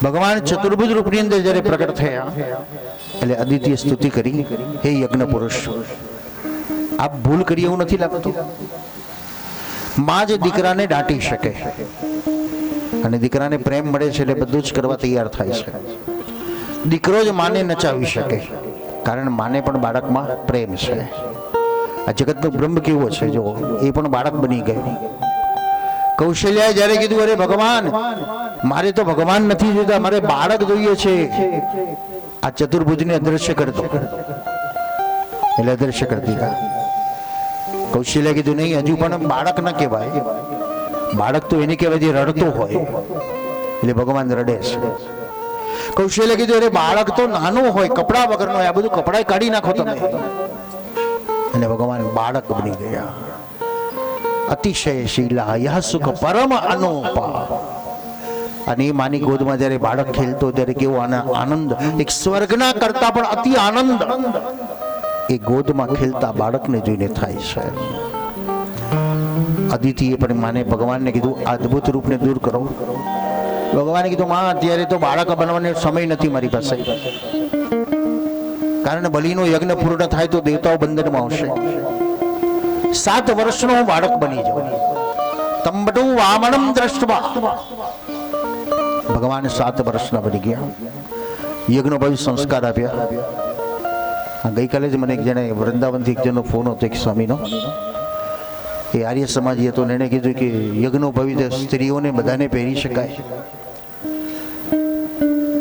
ભગવાન ચતુર્ભુજ રૂપની અંદર જ્યારે પ્રગટ થયા એટલે અદિતિએ સ્તુતિ કરી, હે યજ્ઞ પુરુષ, આપ ભૂલ કરી એવું નથી લાગતું? માં જ દીકરાને દાટી શકે અને દીકરાને પ્રેમ મળે છે એટલે બધું જ કરવા તૈયાર થાય છે. દીકરો જ માને નચાવી શકે, કારણ માને પણ બાળકમાં પ્રેમ છે. આ જગતનો બ્રહ્મ કેવો છે જો, એ પણ બાળક બની ગયો. કૌશલ્યાએ જ્યારે કીધું, અરે ભગવાન, મારે તો ભગવાન નથી જોઈતા, મારે બાળક જોઈએ છે, આ ચતુર્ભુજને અદ્રશ્ય કરી દો. એટલે અદ્રશ્ય કરી દીધા. કૌશલ્યાએ કીધું, નહીં, હજુ પણ બાળક ન કહેવાય. બાળક તો એને કહેવાય જે રડતો હોય. એટલે ભગવાન રડે છે. કૌશલ્ય કીધું, અરે બાળક તો નાનું હોય, કપડા વગરનો હોય, આ બધું કપડા કાઢી નાખો તમે. અને ભગવાન બાળક બની ગયા. અતિશય શીલા યહ સુખ પરમ અનોપા. અને એ માની ગોદમાં જ્યારે બાળક ખેલતો ત્યારે કેવો આનંદ, એક સ્વર્ગના કરતા પણ અતિ આનંદ એ ગોદમાં ખેલતા બાળકને જોઈને થાય છે. અદિતિએ પણ માને ભગવાનને કીધું, અદ્ભુત રૂપને દૂર કરો. ભગવાને કીધું, માં, અત્યારે તો બાળક બનવાનો સમય નથી મારી પાસે, કારણ બલિનો યજ્ઞ પૂર્ણ થાય તો દેવતાઓ બંધનમાં આવશે. 7 વર્ષનો હું બાળક બની જાઉં, તંબટુ વામનમ દ્રષ્ટવા ભગવાન 7 વર્ષના બની ગયા. યજ્ઞ ભાઈ સંસ્કાર આપ્યા. ગઈકાલે જ મને એક જણે વૃંદાવનથી એક જણનો ફોન હતો એક સ્વામીનો. એ આર્ય સમાજી હતો. એને કીધું કે યજ્ઞ ભવિ સ્ત્રીઓને બધાને પહેરી શકાય.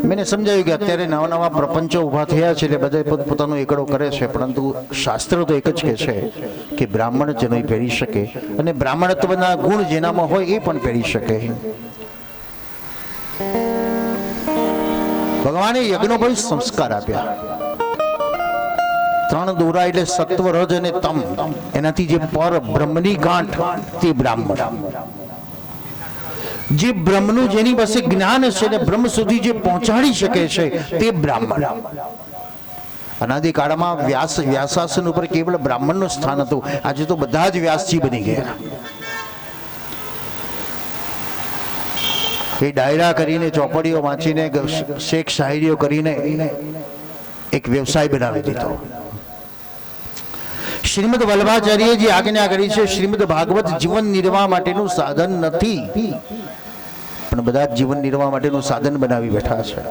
મેં સમજાવ્યું કે અત્યારે નવા નવા પ્રપંચો ઊભા થયા છે એટલે બધા પોતપોતાનો એકડો કરે છે, પરંતુ શાસ્ત્ર તો એક જ કહે છે કે બ્રાહ્મણ જ નહીં પહેરી શકે, અને બ્રાહ્મણત્વના ગુણ જેનામાં હોય એ પણ પહેરી શકે. ભગવાને યજ્ઞોભાઈ સંસ્કાર આપ્યા. 3 દોરા એટલે સત્વ, રજ અને તમ. એનાથી જે પર બ્રહ્મની ગાંઠ તે બ્રાહ્મણ. જે બ્રહ્મનું જેની પાસે જ્ઞાન છે ને બ્રહ્મ સુધી જે પહોંચાડી શકે છે તે બ્રાહ્મણ. અનાદિકાળમાં વ્યાસાસન ઉપર કેવળ બ્રાહ્મણનું સ્થાન હતું. આજે તો બધા જ વ્યાસજી બની ગયા. એ ડાયરા કરીને, ચોપડીઓ વાંચીને, શેખ શાયરીઓ કરીને એક વ્યવસાય બનાવી દીધો. શ્રીમદ વલ્લભાચાર્ય જે આજ્ઞા કરી છે, શ્રીમદ ભાગવત જીવન નિર્વાહ માટેનું સાધન નથી, પણ બધા જીવન નિર્વાહ માટેનું સાધન બનાવી બેઠા છે.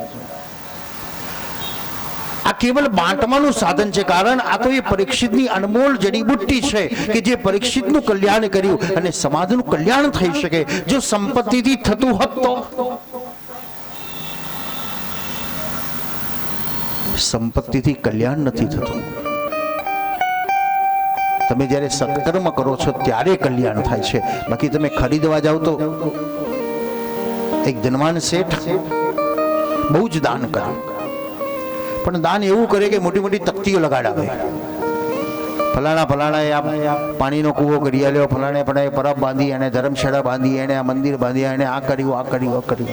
આ કેવલ બાંટવાનું સાધન છે. કારણ આ તો એ પરીક્ષિતની અનમોલ જડીબુટ્ટી છે કે જે પરીક્ષિતનું કલ્યાણ કર્યું અને સમાજનું કલ્યાણ થઈ શકે. જો સંપત્તિથી થતું હોત તો સંપત્તિથી કલ્યાણ નથી થતું. તમે જ્યારે સત્કર્મ કરો છો ત્યારે કલ્યાણ થાય છે. બાકી તમે ખરીદવા જાઓ તો એક ધનવાન શેઠ બહુ જ દાન કરે, પણ દાન એવું કરે કે મોટી મોટી તકતીઓ લગાડાવે. ફલાણાએ આ પાણીનો કૂવો કરી આલ્યો, ફલાણે પણ પરબ બાંધી, એને ધર્મશાળા બાંધી, એને આ મંદિર બાંધ્યા, એને આ કર્યું.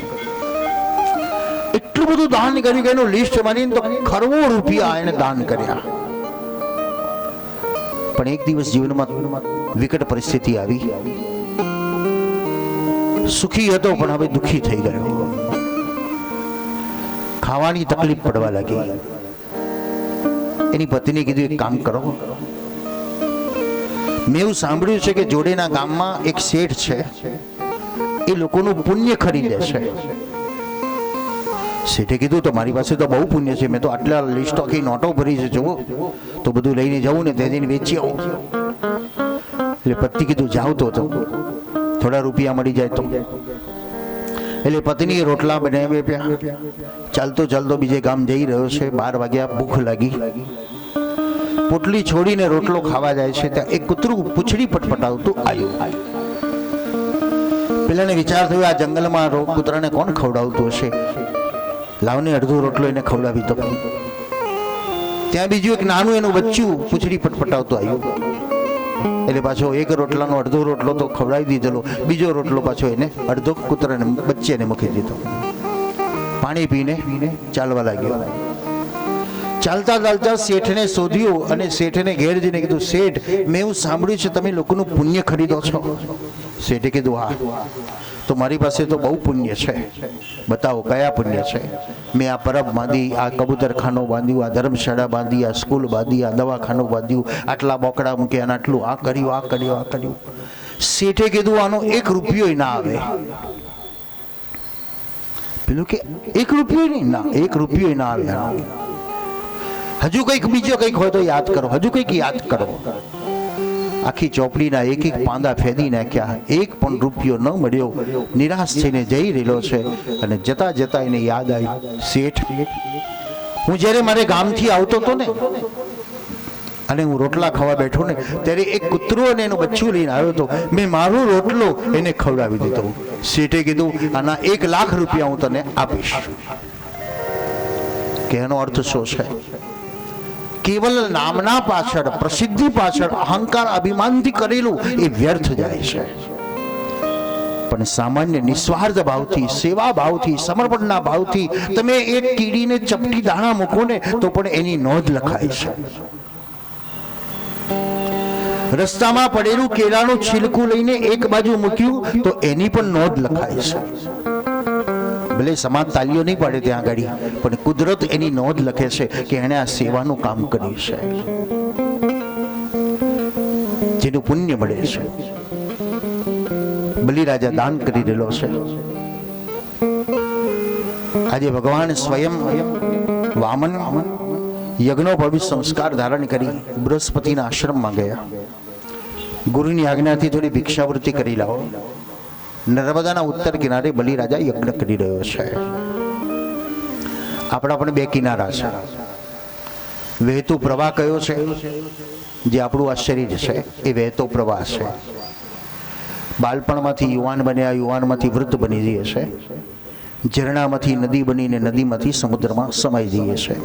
એટલું બધું દાન કર્યું કે એનું લિસ્ટ મારીને તો ખરવો રૂપિયા એને દાન કર્યા. પણ એક દિવસ જીવનમાં વિકટ પરિસ્થિતિ આવી. સુખી હતો પણ હવે દુઃખી થઈ ગયો. ખાવાની તકલીફ પડવા લાગી. એની પત્નીએ કીધું એક કામ કરો, મેં એવું સાંભળ્યું છે કે જોડેના ગામમાં એક શેઠ છે, એ લોકોનું પુણ્ય ખરીદે છે. શેઠે કીધું તો મારી પાસે તો બહુ પુણ્ય છે, મેં તો આટલા લિસ્ટ આખી નોટો ભરી છે, જુઓ તો બધું લઈને જવું ને તે જઈને વેચી આવું. એટલે પતિ કીધું જાવ તો થોડા રૂપિયા મળી જાય તો. એટલે પત્નીએ રોટલા બનાવ્યા. ચાલતો બીજે ગામ જઈ રહ્યો છે. 12 વાગ્યા, ભૂખ લાગી. પોટલી છોડીને રોટલો ખાવા જાય છે ત્યાં એક કૂતરું પૂંછડી પટપટાવતું આવ્યું. પેલાને વિચાર થયો આ જંગલમાં કૂતરાને કોણ ખવડાવતું હશે, લાવને અડધો રોટલો એને ખવડાવી દો. ત્યાં બીજું એક નાનું એનું બચ્ચું પૂંછડી પટપટાવતું આવ્યું. એટલે પાછો એક રોટલાનો અડધો રોટલો તો ખવડાવી દીધેલો, બીજો રોટલો પાછો એને અડધો કૂતરાને બચ્ચાને મૂકી દીધો. પાણી પીને ચાલવા લાગ્યો. ચાલતા શેઠને શોધ્યો અને શેઠને ઘેર જઈને કીધું, શેઠ મેં એવું સાંભળ્યું છે તમે લોકોનું પુણ્ય ખરીદો છો. શેઠે કીધું હા, તો મારી પાસે તો બહુ પુણ્ય છે, બતાવો કયા પુણ્ય છે. મેં આ પરબ બાંધી, આ કબૂતરખાનું બાંધ્યું, આ ધર્મશાળા બાંધી, આ સ્કૂલ બાંધી, આ દવાખાનું બાંધ્યું, આટલા બોકડા મૂક્યા અને આટલું આ કર્યું. શેઠે કીધું આનો 1 રૂપિયો ના આવે. પેલું કે 1 રૂપિયો નહીં, ના 1 રૂપિયો ના આવે. હજુ કંઈક બીજો કંઈક હોય તો યાદ કરો, હજુ કંઈક યાદ કરો. આખી ચોપડીના એક પાંદા ફેદી નાખ્યા, 1 પણ રૂપિયો ન મળ્યો. નિરાશ થઈને જઈ રહેલો છે અને જતા એને યાદ આવ્યું, શેઠ હું જ્યારે મારે ગામથી આવતો હતો ને અને હું રોટલા ખાવા બેઠો ને ત્યારે એક કૂતરો અને એનું બચ્ચું લઈને આવ્યો હતો, મેં મારો રોટલો એને ખવડાવી દીધો. શેઠે કીધું આના 1 લાખ રૂપિયા હું તને આપીશ. કે એનો અર્થ શું છે? કેવલ નામના પાછળ, પ્રસિદ્ધિ પાછળ અહંકાર અભિમાનથી કરેલું એ વ્યર્થ જાય છે. પણ સામાન્ય નિસ્વાર્થ ભાવથી, સેવા ભાવથી, સમર્પણના ભાવથી તમે એક કીડીને ચપટી દાણા મૂકો ને તો પણ એની નોંધ લખાય છે. રસ્તામાં પડેલું કેળાનું છિલકું લઈને એક બાજુ મૂક્યું તો એની પણ નોંધ લખાય છે. ભલે સમાજ તાલીઓ નહીં પાડે ત્યાં આગળ, પણ કુદરત એની નોંધ લખે છે કે એણે આ સેવાનું કામ કર્યું છે, જેનું પુણ્ય મળે છે. બલિરાજા દાન કરી રહેલો છે. આજે ભગવાન સ્વયં વામન યજ્ઞોપવિત સંસ્કાર ધારણ કરી બૃહસ્પતિના આશ્રમમાં ગયા. ગુરુની આજ્ઞાથી થોડી ભિક્ષાવૃત્તિ કરી લાવો. નર્મદાના ઉત્તર કિનારે બલિરાજા યજ્ઞ કરી રહ્યો છે. આપણા પણ બે કિનારા છે. વહેતો પ્રવાહ કયો છે? જે આપણું આ શરીર છે એ વહેતો પ્રવાહ છે. બાળપણમાંથી યુવાન બન્યા, યુવાનમાંથી વૃદ્ધ બની જઈએ છે. ઝરણામાંથી નદી બનીને નદીમાંથી સમુદ્રમાં સમાઈ જઈએ છે.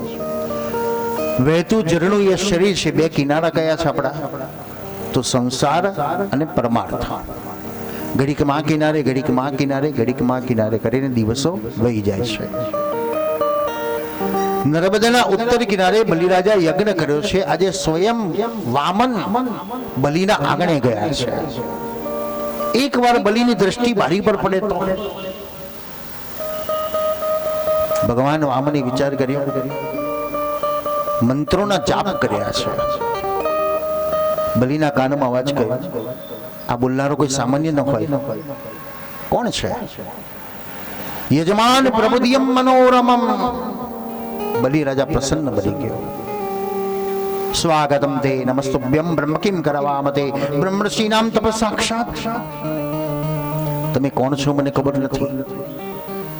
વહેતું ઝરણું એ શરીર છે. બે કિનારા કયા છે આપણા? તો સંસાર અને પરમાર્થ. ઘડીક માં કિનારે, ઘડીક માં કિનારે, ઘડીક માં કિનારે કરીને દિવસો વહી જાય છે. નર્મદાના ઉત્તર કિનારે બલિરાજા યજ્ઞ કર્યો છે. આજે સ્વયં વામન બલિના આંગણે ગયા છે. એકવાર બલિની દ્રષ્ટિ બારી પર પડે તો ભગવાન વામને વિચાર કર્યો, મંત્રોના જાપ કર્યા છે. બલિના કાનમાં અવાજ કર્યો. આ બોલનારો કોઈ સામાન્ય ન હોય. કોણ છે? યજમાન પ્રબુદ્ધિયમ મનોરમમ. બલિરાજા પ્રસન્ન બની ગયો. સ્વાગતમ તે નમસ્તુભ્યમ બ્રહ્મ કિમ કરવામતે બ્રહ્મર્ષિનામ તપ સાક્ષાત. તમે કોણ છો મને ખબર નથી,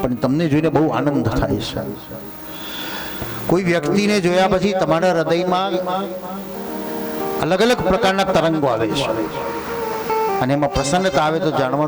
પણ તમને જોઈને બહુ આનંદ થાય છે. કોઈ વ્યક્તિને જોયા પછી તમારા હૃદયમાં અલગ અલગ પ્રકારના તરંગો આવે છે અને એમાં પ્રસન્નતા આવે તો જાણવાનું